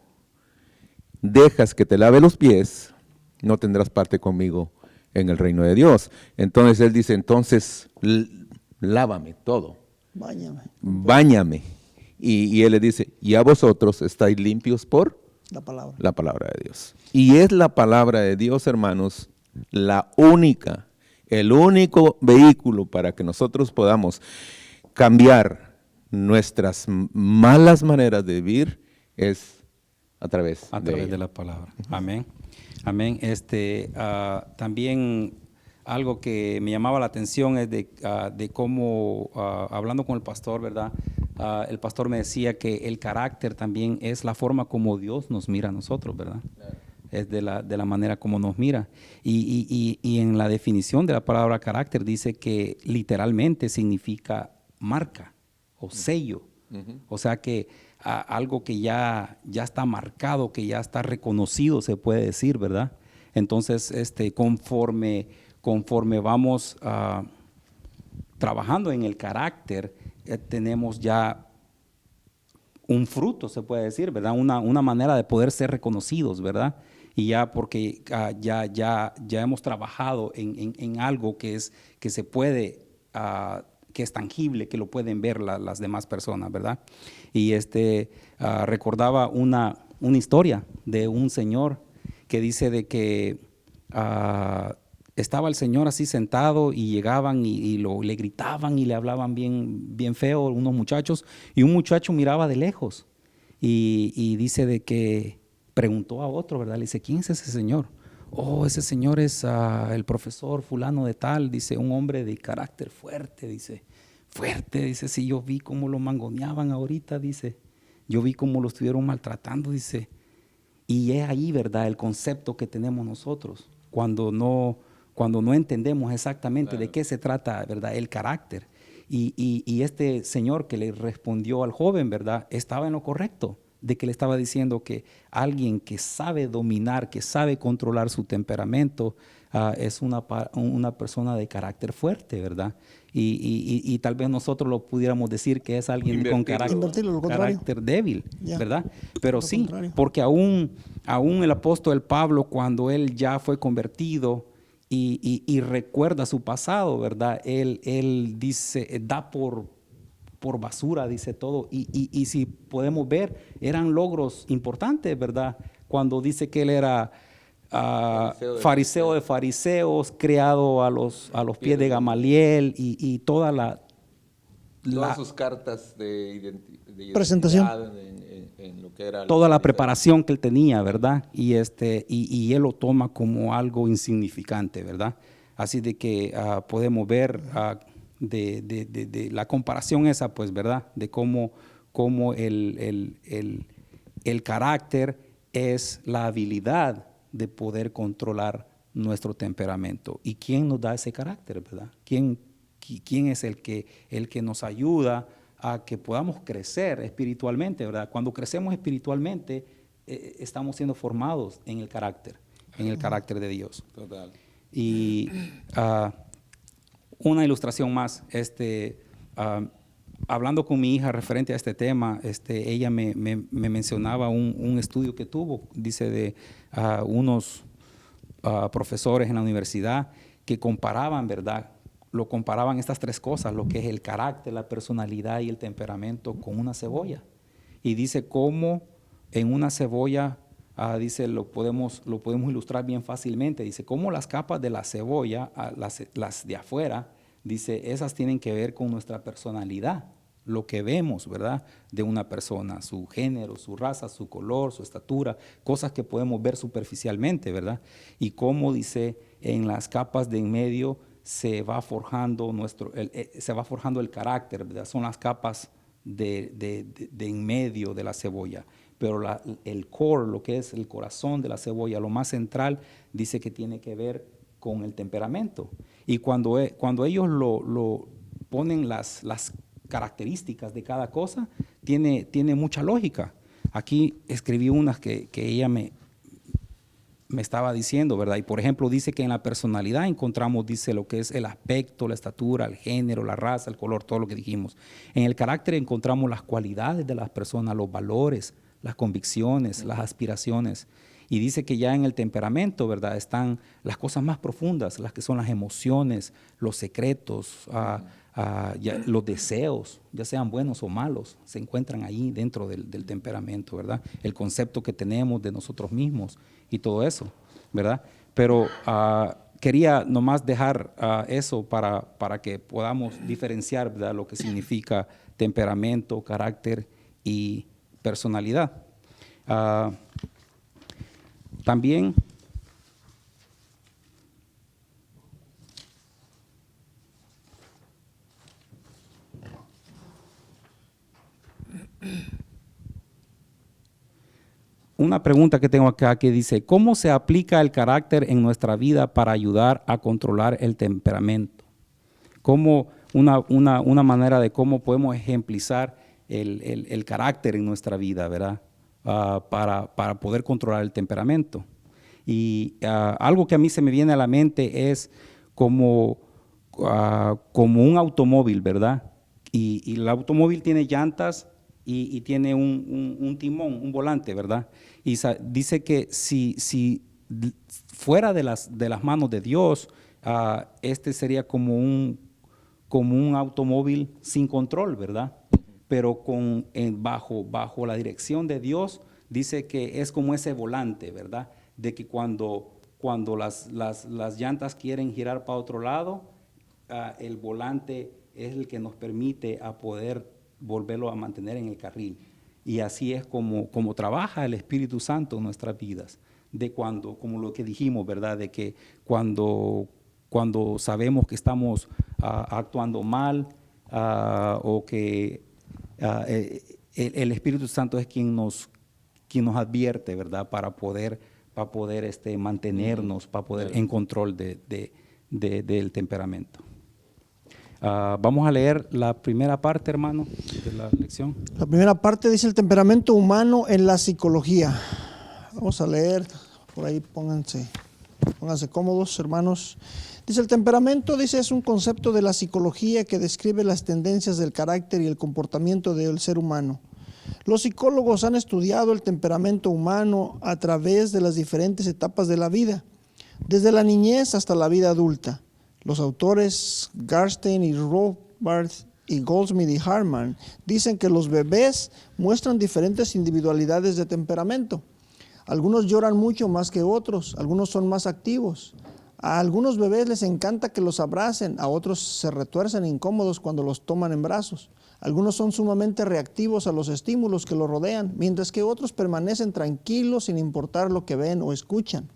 dejas que te lave los pies, no tendrás parte conmigo en el reino de Dios. Entonces él dice, entonces lávame todo. Báñame. Y él le dice, y a vosotros estáis limpios por la palabra de Dios. Y es la palabra de Dios, hermanos, el único vehículo para que nosotros podamos cambiar nuestras malas maneras de vivir es a través de la palabra. Amén. Amén. También algo que me llamaba la atención es de cómo, hablando con el pastor, ¿verdad? El pastor me decía que el carácter también es la forma como Dios nos mira a nosotros, ¿verdad? Claro. Es de la manera como nos mira. Y en la definición de la palabra carácter dice que literalmente significa marca o sello. O sea que algo que ya está marcado, que ya está reconocido, se puede decir, ¿verdad? Entonces, conforme vamos trabajando en el carácter, tenemos ya un fruto, se puede decir, ¿verdad? Una manera de poder ser reconocidos, ¿verdad? Y ya porque ya hemos trabajado en algo que se puede, que es tangible, que lo pueden ver las demás personas, ¿verdad? Y recordaba una historia de un señor que dice de que estaba el señor así sentado y llegaban y le gritaban y le hablaban bien feo unos muchachos, y un muchacho miraba de lejos y dice de que preguntó a otro, ¿verdad? Le dice, ¿quién es ese señor? Oh, ese señor es el profesor fulano de tal, dice, un hombre de carácter fuerte, dice, sí, yo vi cómo lo mangoneaban ahorita, dice, yo vi cómo lo estuvieron maltratando, dice, y es ahí, ¿verdad?, el concepto que tenemos nosotros, cuando no entendemos exactamente de qué se trata, ¿verdad?, el carácter. Y este señor que le respondió al joven, ¿verdad?, estaba en lo correcto, de que le estaba diciendo que alguien que sabe dominar, que sabe controlar su temperamento, es una persona de carácter fuerte, ¿verdad? Y tal vez nosotros lo pudiéramos decir que es alguien con carácter débil, ¿verdad? Pero sí, porque aún el apóstol Pablo, cuando él ya fue convertido y recuerda su pasado, ¿verdad? Él dice, da por basura, dice todo, y si podemos ver, eran logros importantes, ¿verdad? Cuando dice que él era fariseo de fariseos, criado a los pies de Gamaliel, y todas sus cartas de presentación, en lo que era toda la preparación que él tenía, ¿verdad? Y él lo toma como algo insignificante, ¿verdad? Así de que podemos ver de la comparación esa, pues, ¿verdad? De cómo el carácter es la habilidad de poder controlar nuestro temperamento. ¿Y quién nos da ese carácter, verdad? ¿Quién es el que nos ayuda a que podamos crecer espiritualmente, verdad? Cuando crecemos espiritualmente, estamos siendo formados en el carácter de Dios. Total. Y una ilustración más, hablando con mi hija referente a este tema, ella me mencionaba un estudio que tuvo, dice, de unos profesores en la universidad que comparaban, ¿verdad? Lo comparaban estas tres cosas, lo que es el carácter, la personalidad y el temperamento, con una cebolla. Y dice cómo en una cebolla, dice, lo podemos ilustrar bien fácilmente. Dice cómo las capas de la cebolla, las de afuera, dice, esas tienen que ver con nuestra personalidad, lo que vemos, ¿verdad?, de una persona, su género, su raza, su color, su estatura, cosas que podemos ver superficialmente, ¿verdad? Y cómo, dice, en las capas de en medio se va forjando el carácter, ¿verdad? Son las capas de en medio de la cebolla. Pero el core, lo que es el corazón de la cebolla, lo más central, dice que tiene que ver con el temperamento. Y cuando ellos lo ponen las características de cada cosa, tiene mucha lógica. Aquí escribí unas que ella me estaba diciendo, ¿verdad? Y por ejemplo, dice que en la personalidad encontramos, dice, lo que es el aspecto, la estatura, el género, la raza, el color, todo lo que dijimos. En el carácter encontramos las cualidades de las personas, los valores, las convicciones, las aspiraciones. Y dice que ya en el temperamento, ¿verdad?, están las cosas más profundas, las que son las emociones, los secretos, los deseos, ya sean buenos o malos, se encuentran ahí dentro del temperamento, ¿verdad? El concepto que tenemos de nosotros mismos y todo eso, ¿verdad? Pero quería nomás dejar eso para que podamos diferenciar, ¿verdad?, lo que significa temperamento, carácter y personalidad. También una pregunta que tengo acá que dice, ¿cómo se aplica el carácter en nuestra vida para ayudar a controlar el temperamento? ¿Cómo una manera de cómo podemos ejemplizar el carácter en nuestra vida, ¿verdad? Para poder controlar el temperamento. Y algo que a mí se me viene a la mente es como como un automóvil, ¿verdad? Y el automóvil tiene llantas y tiene un timón, un volante, ¿verdad? Y dice que si fuera de las manos de Dios, este sería como un automóvil sin control, ¿verdad? Pero bajo la dirección de Dios, dice que es como ese volante, ¿verdad? De que cuando las llantas quieren girar para otro lado, el volante es el que nos permite a poder volverlo a mantener en el carril. Y así es como trabaja el Espíritu Santo en nuestras vidas. Como lo que dijimos, ¿verdad? De que cuando sabemos que estamos actuando mal, o que el Espíritu Santo es quien nos advierte, ¿verdad? Para poder mantenernos, para poder en control del temperamento. Vamos a leer la primera parte, hermano, de la lección. La primera parte dice el temperamento humano en la psicología. Vamos a leer, por ahí pónganse cómodos, hermanos. Dice el temperamento, es un concepto de la psicología que describe las tendencias del carácter y el comportamiento del ser humano. Los psicólogos han estudiado el temperamento humano a través de las diferentes etapas de la vida, desde la niñez hasta la vida adulta. Los autores Garstein y Robards y Goldsmith y Harman dicen que los bebés muestran diferentes individualidades de temperamento. Algunos lloran mucho más que otros, algunos son más activos. A algunos bebés les encanta que los abracen, a otros se retuercen incómodos cuando los toman en brazos. Algunos son sumamente reactivos a los estímulos que los rodean, mientras que otros permanecen tranquilos sin importar lo que ven o escuchan.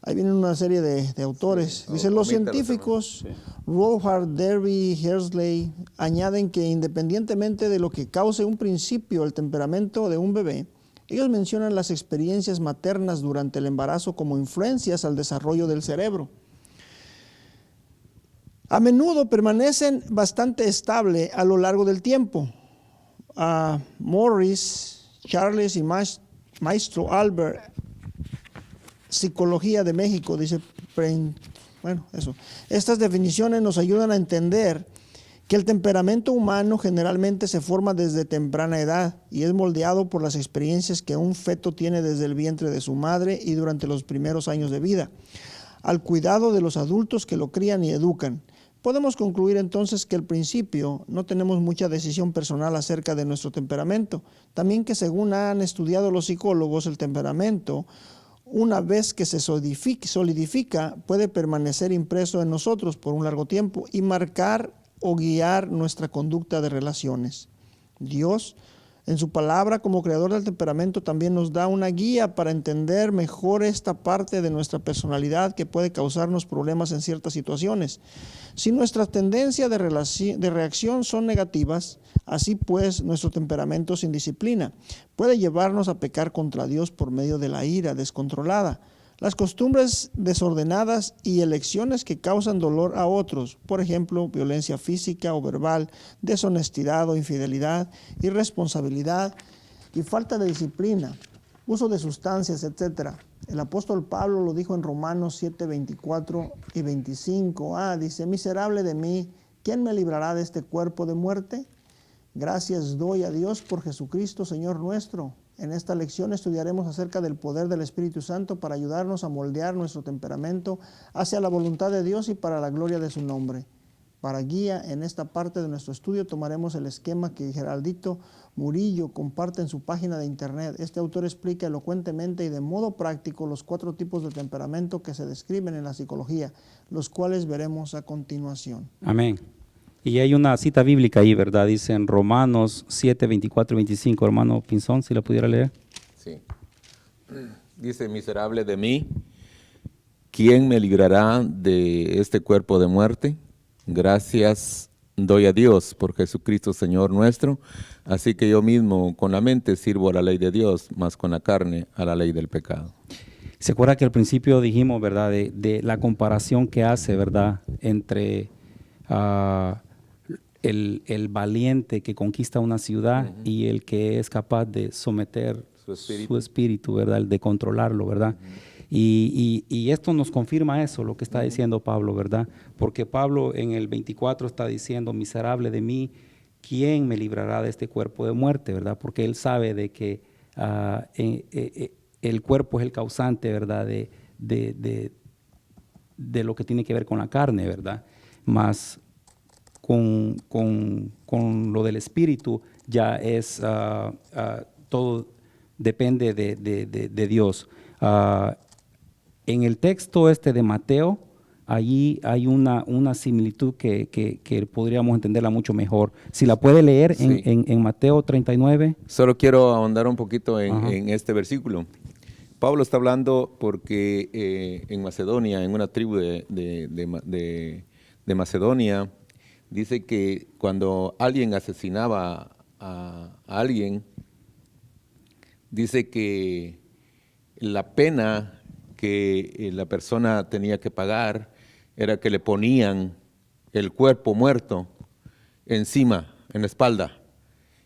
Ahí viene una serie de autores. Dice, los científicos, Rothbard, Derby, Hersley, añaden que independientemente de lo que cause un principio el temperamento de un bebé, ellos mencionan las experiencias maternas durante el embarazo como influencias al desarrollo del cerebro. A menudo permanecen bastante estable a lo largo del tiempo. Morris, Charles y Maestro Albert, Psicología de México, dice, eso. Estas definiciones nos ayudan a entender que el temperamento humano generalmente se forma desde temprana edad y es moldeado por las experiencias que un feto tiene desde el vientre de su madre y durante los primeros años de vida, al cuidado de los adultos que lo crían y educan. Podemos concluir entonces que al principio no tenemos mucha decisión personal acerca de nuestro temperamento. También que según han estudiado los psicólogos, el temperamento, una vez que se solidifica, puede permanecer impreso en nosotros por un largo tiempo y marcar o guiar nuestra conducta de relaciones. Dios, en su palabra como creador del temperamento, también nos da una guía para entender mejor esta parte de nuestra personalidad que puede causarnos problemas en ciertas situaciones. Si nuestras tendencias de reacción son negativas, así pues nuestro temperamento sin disciplina puede llevarnos a pecar contra Dios por medio de la ira descontrolada, las costumbres desordenadas y elecciones que causan dolor a otros, por ejemplo, violencia física o verbal, deshonestidad o infidelidad, irresponsabilidad y falta de disciplina, uso de sustancias, etc. El apóstol Pablo lo dijo en Romanos 7, 24 y 25. Dice, miserable de mí, ¿quién me librará de este cuerpo de muerte? Gracias doy a Dios por Jesucristo, Señor nuestro. En esta lección estudiaremos acerca del poder del Espíritu Santo para ayudarnos a moldear nuestro temperamento hacia la voluntad de Dios y para la gloria de su nombre. Para guía en esta parte de nuestro estudio tomaremos el esquema que Geraldito Murillo comparte en su página de internet. Este autor explica elocuentemente y de modo práctico los 4 tipos de temperamento que se describen en la psicología, los cuales veremos a continuación. Amén. Y hay una cita bíblica ahí, ¿verdad? Dice en Romanos 7, 24 y 25. Hermano Pinzón, si la pudiera leer. Sí. Dice, miserable de mí, ¿quién me librará de este cuerpo de muerte? Gracias doy a Dios por Jesucristo, Señor nuestro. Así que yo mismo con la mente sirvo a la ley de Dios, mas con la carne a la ley del pecado. ¿Se acuerda que al principio dijimos, verdad, de la comparación que hace, verdad, entre el valiente que conquista una ciudad y el que es capaz de someter su espíritu, ¿verdad? El de controlarlo, ¿verdad? Y esto nos confirma eso, lo que está diciendo Pablo, ¿verdad? Porque Pablo en el 24 está diciendo, miserable de mí, ¿quién me librará de este cuerpo de muerte, verdad? Porque él sabe de que el cuerpo es el causante, ¿verdad? De lo que tiene que ver con la carne, ¿verdad? Más con lo del espíritu ya es, todo depende de Dios. En el texto este de Mateo, allí hay una similitud que podríamos entenderla mucho mejor. Si la puede leer Sí. en Mateo 39. Solo quiero ahondar un poquito Ajá. en este versículo. Pablo está hablando porque en Macedonia, en una tribu de Macedonia, dice que cuando alguien asesinaba a alguien, dice que la pena que la persona tenía que pagar era que le ponían el cuerpo muerto encima, en la espalda,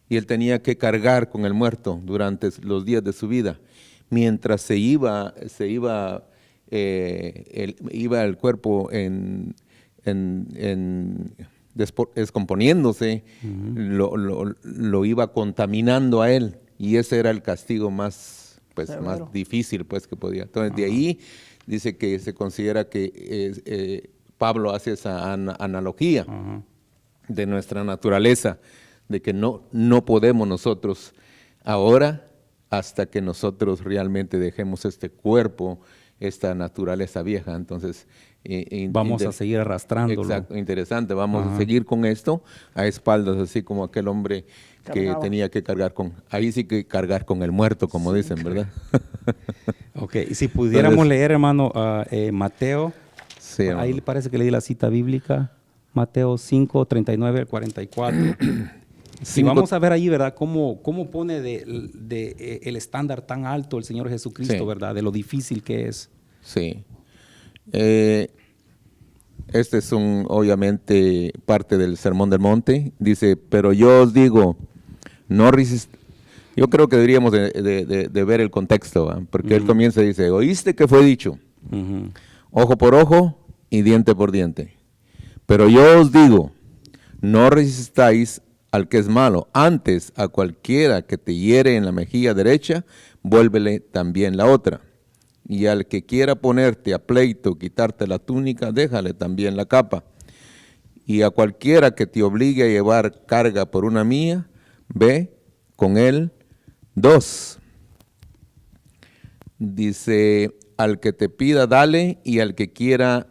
y él tenía que cargar con el muerto durante los días de su vida. Mientras iba el cuerpo descomponiéndose, lo iba contaminando a él, y ese era el castigo más difícil pues que podía. Entonces de ahí dice que se considera que Pablo hace esa analogía de nuestra naturaleza, de que no podemos nosotros ahora, hasta que nosotros realmente dejemos este cuerpo, esta naturaleza vieja. Entonces, Vamos a seguir arrastrándolo. Exacto, interesante. Vamos a seguir con esto a espaldas, así como aquel hombre que Cargaba. tenía que cargar ahí sí que cargar con el muerto, como dicen, ¿verdad? Ok, y si pudiéramos Entonces, leer, hermano, Mateo, Sí, ahí hermano. le parece que leí la cita bíblica, Mateo 5, 39 al 44. Y Cinco- vamos a ver ahí, ¿verdad? Cómo pone el estándar tan alto el Señor Jesucristo, Sí. ¿verdad? De lo difícil que es. Sí. Este es obviamente parte del Sermón del Monte. Dice, pero yo os digo, no resist. Yo creo que deberíamos de ver el contexto, ¿va? Porque él comienza y dice, ¿oíste que fue dicho? Ujú. Ojo por ojo y diente por diente. Pero yo os digo, no resistáis al que es malo. Antes, a cualquiera que te hiere en la mejilla derecha, vuélvele también la otra. Y al que quiera ponerte a pleito, quitarte la túnica, déjale también la capa. Y a cualquiera que te obligue a llevar carga por una mía, ve con él 2. Dice, al que te pida, dale, y al que quiera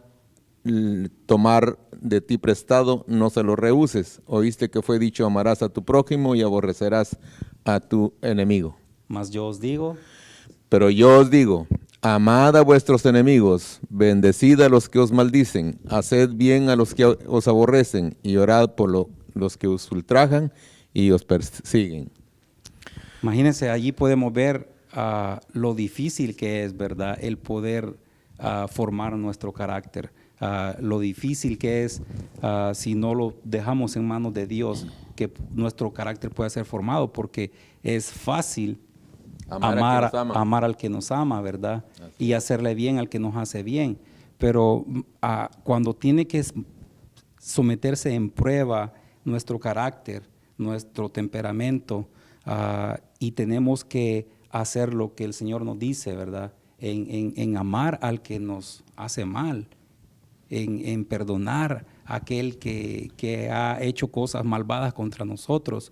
tomar de ti prestado, no se lo rehuses. Oíste que fue dicho, amarás a tu prójimo y aborrecerás a tu enemigo. Mas yo os digo, Pero yo os digo, amad a vuestros enemigos, bendecid a los que os maldicen, haced bien a los que os aborrecen, y orad por los que os ultrajan y os persiguen. imagínense, allí podemos ver lo difícil que es, ¿verdad? El poder formar nuestro carácter. Lo difícil que es, si no lo dejamos en manos de Dios, que nuestro carácter pueda ser formado, porque es fácil amar al que nos ama, ¿verdad? Y hacerle bien al que nos hace bien. Pero cuando tiene que someterse en prueba nuestro carácter, nuestro temperamento, y tenemos que hacer lo que el Señor nos dice, ¿verdad? En amar al que nos hace mal, en perdonar a aquel que ha hecho cosas malvadas contra nosotros.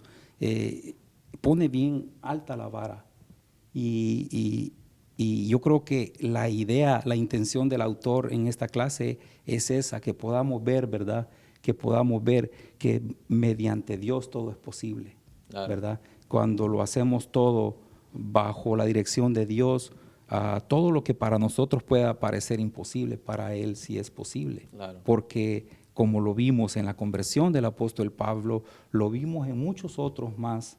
Pone bien alta la vara. Y yo creo que la idea, la intención del autor en esta clase es esa, que podamos ver, ¿verdad? Que podamos ver que mediante Dios todo es posible, Claro. ¿verdad? Cuando lo hacemos todo bajo la dirección de Dios, todo lo que para nosotros pueda parecer imposible, para Él sí es posible. Claro. Porque como lo vimos en la conversión del apóstol Pablo, lo vimos en muchos otros más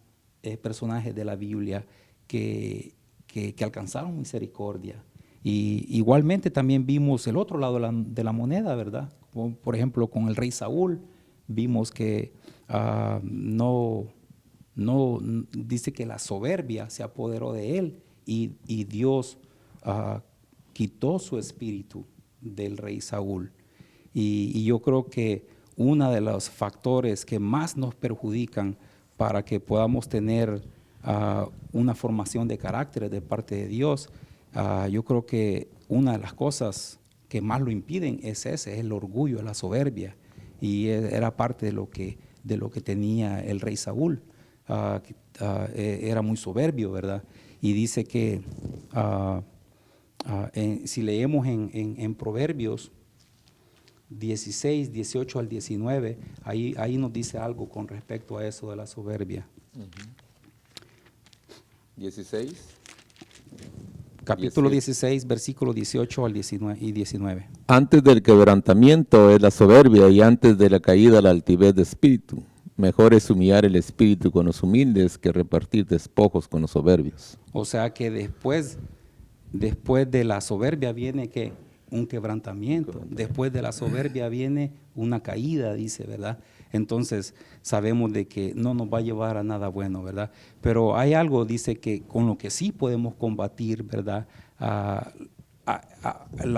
personajes de la Biblia que alcanzaron misericordia. Y igualmente también vimos el otro lado de la moneda, ¿verdad? Como, por ejemplo, con el rey Saúl, vimos que dice que la soberbia se apoderó de él y Dios quitó su espíritu del rey Saúl. Y yo creo que uno de los factores que más nos perjudican para que podamos tener una formación de carácter de parte de Dios, yo creo que una de las cosas que más lo impiden es el orgullo, la soberbia. Y era parte de lo que tenía el rey Saúl. Era muy soberbio, ¿verdad? Y dice que si leemos en Proverbios 16, 18 al 19, ahí nos dice algo con respecto a eso de la soberbia. 16. Capítulo 16, versículo 18 al 19. Antes del quebrantamiento es la soberbia y antes de la caída la altivez de espíritu. Mejor es humillar el espíritu con los humildes que repartir despojos con los soberbios. O sea que después de la soberbia viene que un quebrantamiento. Después de la soberbia viene una caída, dice, ¿verdad? Entonces sabemos de que no nos va a llevar a nada bueno, ¿verdad? Pero hay algo, dice, que con lo que sí podemos combatir, ¿verdad? La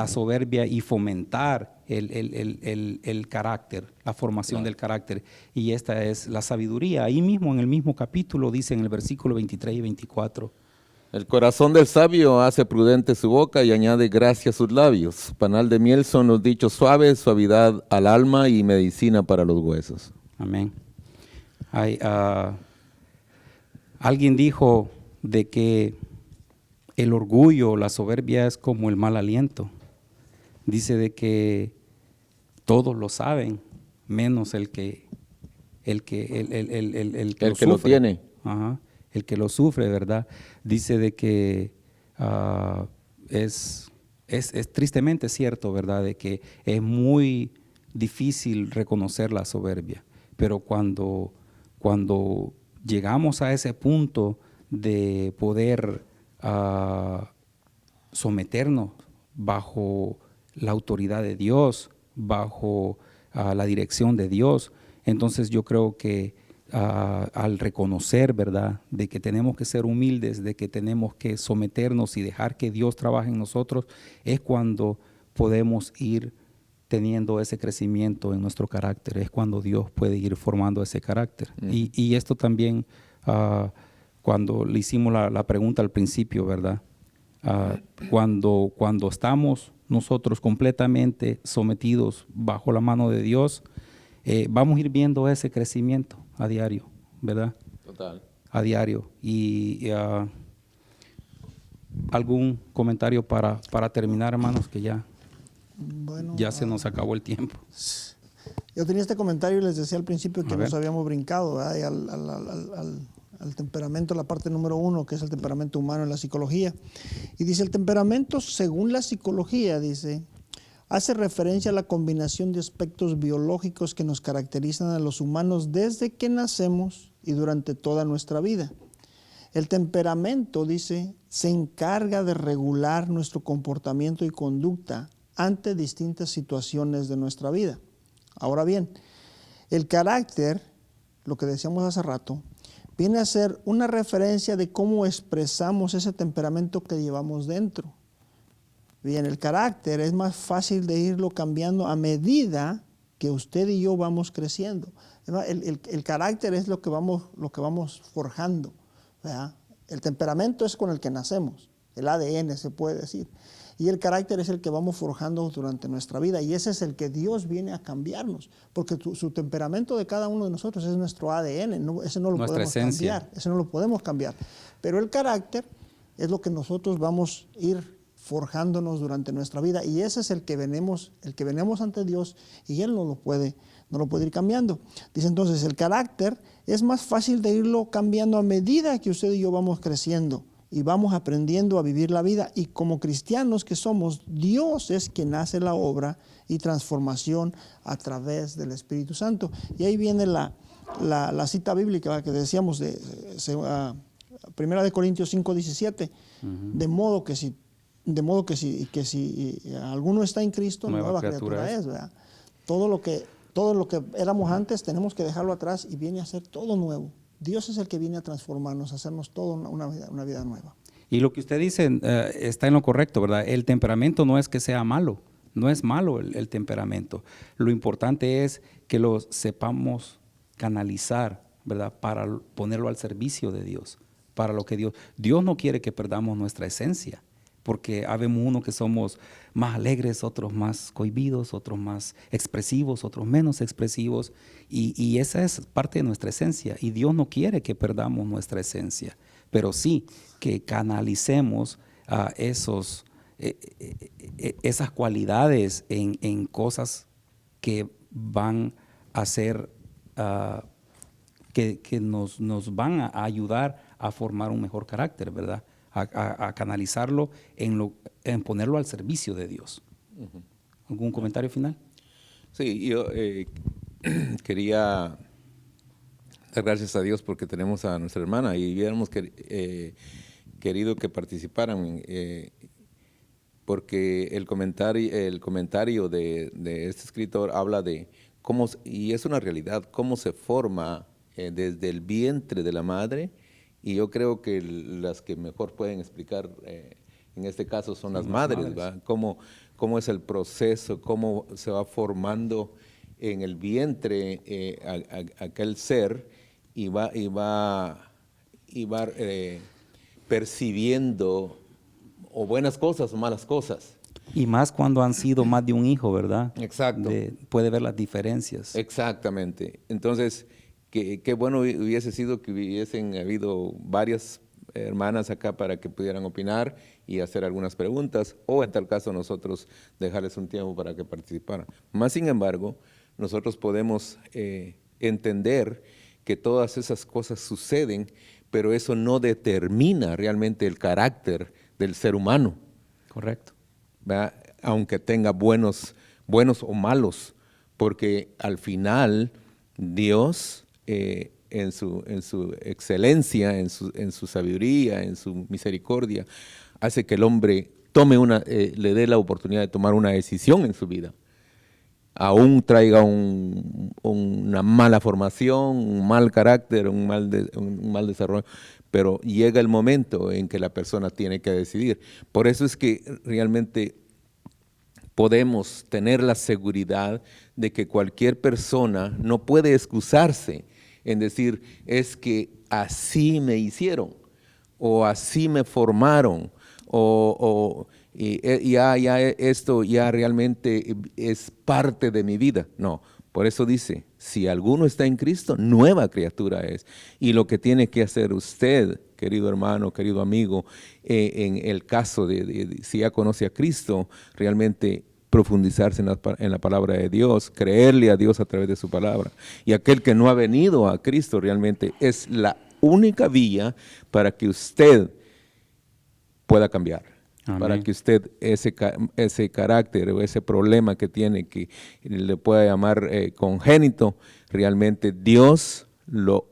soberbia y fomentar el carácter, la formación del carácter. Y esta es la sabiduría. Ahí mismo, en el mismo capítulo, dice en el versículo 23 y 24. El corazón del sabio hace prudente su boca y añade gracia a sus labios. Panal de miel son los dichos suaves, suavidad al alma y medicina para los huesos. Amén. Alguien dijo de que el orgullo, la soberbia es como el mal aliento. Dice de que todos lo saben, menos el que lo tiene. Ajá. El que lo sufre, ¿verdad? Dice de que es tristemente cierto, ¿verdad? De que es muy difícil reconocer la soberbia, pero cuando llegamos a ese punto de poder someternos bajo la autoridad de Dios, bajo la dirección de Dios, entonces yo creo que al reconocer, ¿verdad?, de que tenemos que ser humildes, de que tenemos que someternos y dejar que Dios trabaje en nosotros, es cuando podemos ir teniendo ese crecimiento en nuestro carácter, es cuando Dios puede ir formando ese carácter. Y esto también, cuando le hicimos la pregunta al principio, ¿verdad?, cuando estamos nosotros completamente sometidos bajo la mano de Dios, vamos a ir viendo ese crecimiento a diario, ¿verdad? Total. A diario. Y ¿algún comentario para terminar, hermanos? Que ya se nos acabó el tiempo. Yo tenía este comentario y les decía al principio que A nos ver. habíamos brincado, ¿verdad? Y al temperamento, la parte número 1, que es el temperamento humano en la psicología. Y dice, el temperamento, según la psicología, dice, hace referencia a la combinación de aspectos biológicos que nos caracterizan a los humanos desde que nacemos y durante toda nuestra vida. El temperamento, dice, se encarga de regular nuestro comportamiento y conducta ante distintas situaciones de nuestra vida. Ahora bien, el carácter, lo que decíamos hace rato, viene a ser una referencia de cómo expresamos ese temperamento que llevamos dentro. Bien, el carácter es más fácil de irlo cambiando a medida que usted y yo vamos creciendo. El carácter es lo que vamos forjando, ¿verdad? El temperamento es con el que nacemos, el ADN se puede decir. Y el carácter es el que vamos forjando durante nuestra vida. Y ese es el que Dios viene a cambiarnos. Porque su temperamento de cada uno de nosotros es nuestro ADN. Ese no lo Nuestra podemos esencia. cambiar. Ese no lo podemos cambiar. Pero el carácter es lo que nosotros vamos a ir forjándonos durante nuestra vida. Y ese es el que venimos ante Dios. Y Él no lo puede ir cambiando. Dice entonces, el carácter es más fácil de irlo cambiando a medida que usted y yo vamos creciendo. Y vamos aprendiendo a vivir la vida. Y como cristianos que somos, Dios es quien hace la obra y transformación a través del Espíritu Santo. Y ahí viene la cita bíblica que decíamos de 1 Corintios 5:17. De modo que si alguno está en Cristo, nueva criatura es, ¿verdad? Todo lo que éramos antes tenemos que dejarlo atrás y viene a ser todo nuevo. Dios es el que viene a transformarnos, a hacernos todo una vida nueva. Y lo que usted dice está en lo correcto, ¿verdad? El temperamento no es que sea malo, no es malo el temperamento. Lo importante es que lo sepamos canalizar, ¿verdad? Para ponerlo al servicio de Dios, para lo que Dios no quiere que perdamos nuestra esencia, porque habemos unos que somos más alegres, otros más cohibidos, otros más expresivos, otros menos expresivos, y esa es parte de nuestra esencia, y Dios no quiere que perdamos nuestra esencia, pero sí que canalicemos esas cualidades en cosas que van a ser, que nos van a ayudar a formar un mejor carácter, ¿verdad? A canalizarlo en ponerlo al servicio de Dios. ¿Algún comentario final? Sí, yo quería dar gracias a Dios porque tenemos a nuestra hermana y hubiéramos querido que participaran, porque el comentario de este escritor habla de cómo, y es una realidad, cómo se forma desde el vientre de la madre, y yo creo que las que mejor pueden explicar en este caso son las madres, ¿va? Cómo es el proceso, cómo se va formando en el vientre aquel ser y va percibiendo o buenas cosas o malas cosas. Y más cuando han sido más de un hijo, ¿verdad? Exacto. Puede ver las diferencias. Exactamente. Entonces, qué bueno hubiese sido que hubiesen habido varias hermanas acá para que pudieran opinar y hacer algunas preguntas, o en tal caso nosotros dejarles un tiempo para que participaran. Más sin embargo, nosotros podemos entender que todas esas cosas suceden, pero eso no determina realmente el carácter del ser humano. Correcto. ¿Verdad? Aunque tenga buenos o malos, porque al final Dios en su excelencia, en su sabiduría, en su misericordia, hace que el hombre le dé la oportunidad de tomar una decisión en su vida. Aún traiga una mala formación, un mal carácter, un mal desarrollo, pero llega el momento en que la persona tiene que decidir. Por eso es que realmente podemos tener la seguridad de que cualquier persona no puede excusarse en decir, es que así me hicieron, o así me formaron, esto ya realmente es parte de mi vida. No, por eso dice, si alguno está en Cristo, nueva criatura es. Y lo que tiene que hacer usted, querido hermano, querido amigo, en el caso de si ya conoce a Cristo, realmente profundizarse en la palabra de Dios, creerle a Dios a través de su palabra. Y aquel que no ha venido a Cristo realmente es la única vía para que usted pueda cambiar. Amén. Para que usted ese carácter o ese problema que tiene, que le pueda llamar congénito, realmente Dios lo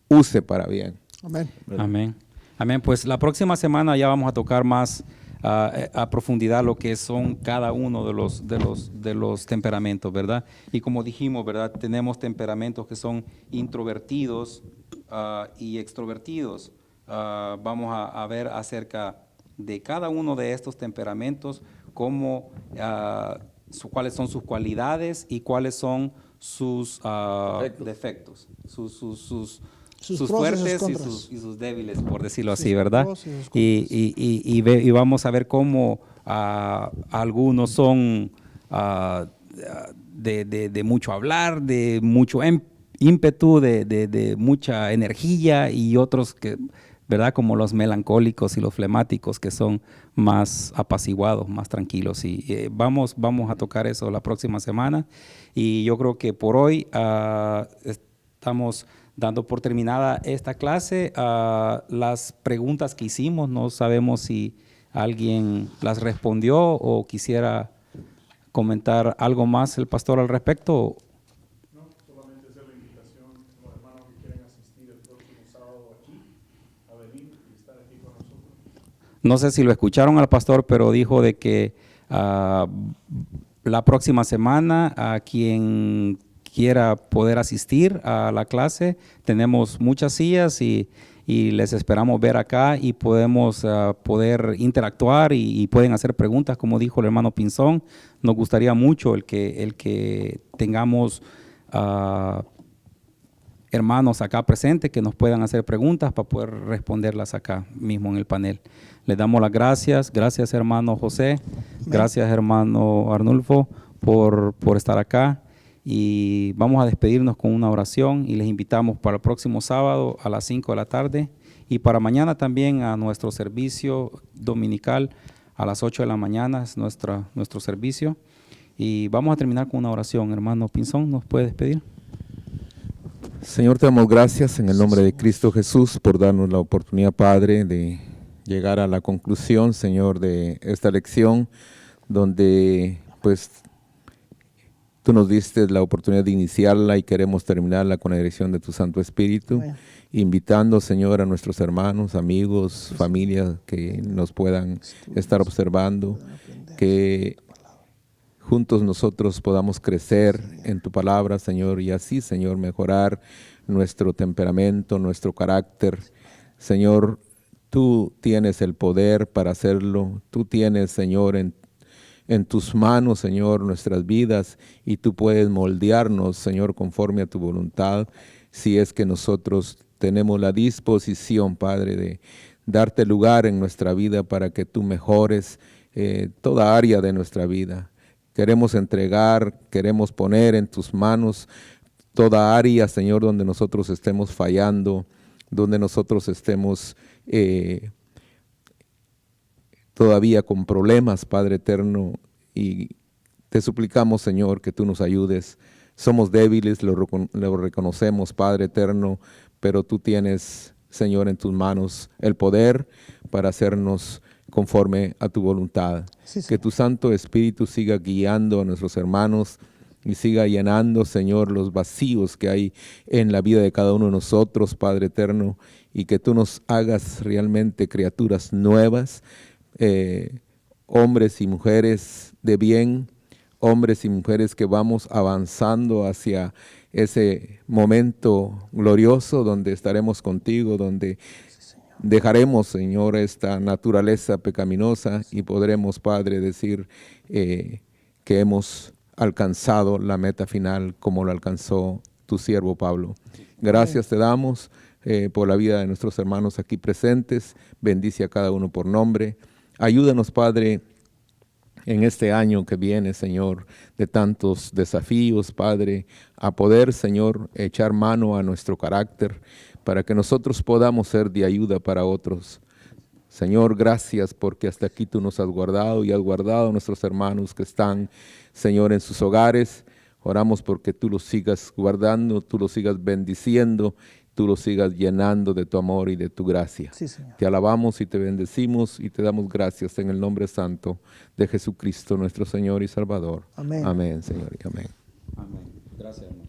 use para bien. Amén. Amén. Amén. Pues la próxima semana ya vamos a tocar más a profundidad lo que son cada uno de los temperamentos, ¿verdad? Y como dijimos, ¿verdad? Tenemos temperamentos que son introvertidos y extrovertidos. Vamos a ver acerca de cada uno de estos temperamentos, cuáles son sus cualidades y cuáles son sus defectos, sus fuertes y sus débiles, por decirlo así, ¿verdad? Y vamos a ver cómo algunos son de mucho hablar, de mucho ímpetu, de mucha energía, y otros que, ¿verdad? Como los melancólicos y los flemáticos, que son más apaciguados, más tranquilos. Y vamos a tocar eso la próxima semana. Y yo creo que por hoy estamos dando por terminada esta clase. Las preguntas que hicimos, no sabemos si alguien las respondió o quisiera comentar algo más el pastor al respecto. No, solamente hacer la invitación a los hermanos que quieren asistir el próximo sábado aquí, a venir y estar aquí con nosotros. No sé si lo escucharon al pastor, pero dijo de que la próxima semana a quien quiera poder asistir a la clase, tenemos muchas sillas y y les esperamos ver acá y podemos poder interactuar y pueden hacer preguntas, como dijo el hermano Pinzón. Nos gustaría mucho el que tengamos hermanos acá presentes que nos puedan hacer preguntas para poder responderlas acá mismo en el panel. Les damos las gracias. Gracias, hermano José. Gracias, hermano Arnulfo, por estar acá. Y vamos a despedirnos con una oración y les invitamos para el próximo sábado a las 5 de la tarde y para mañana también a nuestro servicio dominical a las 8 de la mañana es nuestro servicio. Y vamos a terminar con una oración. Hermano Pinzón, ¿nos puede despedir? Señor, te damos gracias en el nombre de Cristo Jesús por darnos la oportunidad, Padre, de llegar a la conclusión, Señor, de esta lección donde pues tú nos diste la oportunidad de iniciarla y queremos terminarla con la dirección de tu Santo Espíritu, invitando, Señor, a nuestros hermanos, amigos, familias que nos puedan estar observando, que juntos nosotros podamos crecer en tu palabra, Señor, y así, Señor, mejorar nuestro temperamento, nuestro carácter. Señor, tú tienes el poder para hacerlo. Tú tienes, Señor, en tus manos, Señor, nuestras vidas, y tú puedes moldearnos, Señor, conforme a tu voluntad, si es que nosotros tenemos la disposición, Padre, de darte lugar en nuestra vida para que tú mejores toda área de nuestra vida. Queremos entregar, queremos poner en tus manos toda área, Señor, donde nosotros estemos fallando, donde nosotros estemos todavía con problemas, Padre eterno, y te suplicamos, Señor, que tú nos ayudes. Somos débiles, lo reconocemos, Padre eterno, pero tú tienes, Señor, en tus manos el poder para hacernos conforme a tu voluntad. Sí, que tu Santo Espíritu siga guiando a nuestros hermanos y siga llenando, Señor, los vacíos que hay en la vida de cada uno de nosotros, Padre eterno, y que tú nos hagas realmente criaturas nuevas, hombres y mujeres de bien, hombres y mujeres que vamos avanzando hacia ese momento glorioso donde estaremos contigo, donde dejaremos, Señor, esta naturaleza pecaminosa y podremos, Padre, decir que hemos alcanzado la meta final como lo alcanzó tu siervo Pablo. Gracias te damos por la vida de nuestros hermanos aquí presentes. Bendice a cada uno por nombre. Ayúdanos, Padre, en este año que viene, Señor, de tantos desafíos, Padre, a poder, Señor, echar mano a nuestro carácter para que nosotros podamos ser de ayuda para otros. Señor, gracias porque hasta aquí tú nos has guardado y has guardado a nuestros hermanos que están, Señor, en sus hogares. Oramos porque tú los sigas guardando, tú los sigas bendiciendo, tú los sigas llenando de tu amor y de tu gracia. Sí, Señor. Te alabamos y te bendecimos y te damos gracias en el nombre santo de Jesucristo, nuestro Señor y Salvador. Amén. Amén, Señor, y amén. Amén. Gracias, hermano.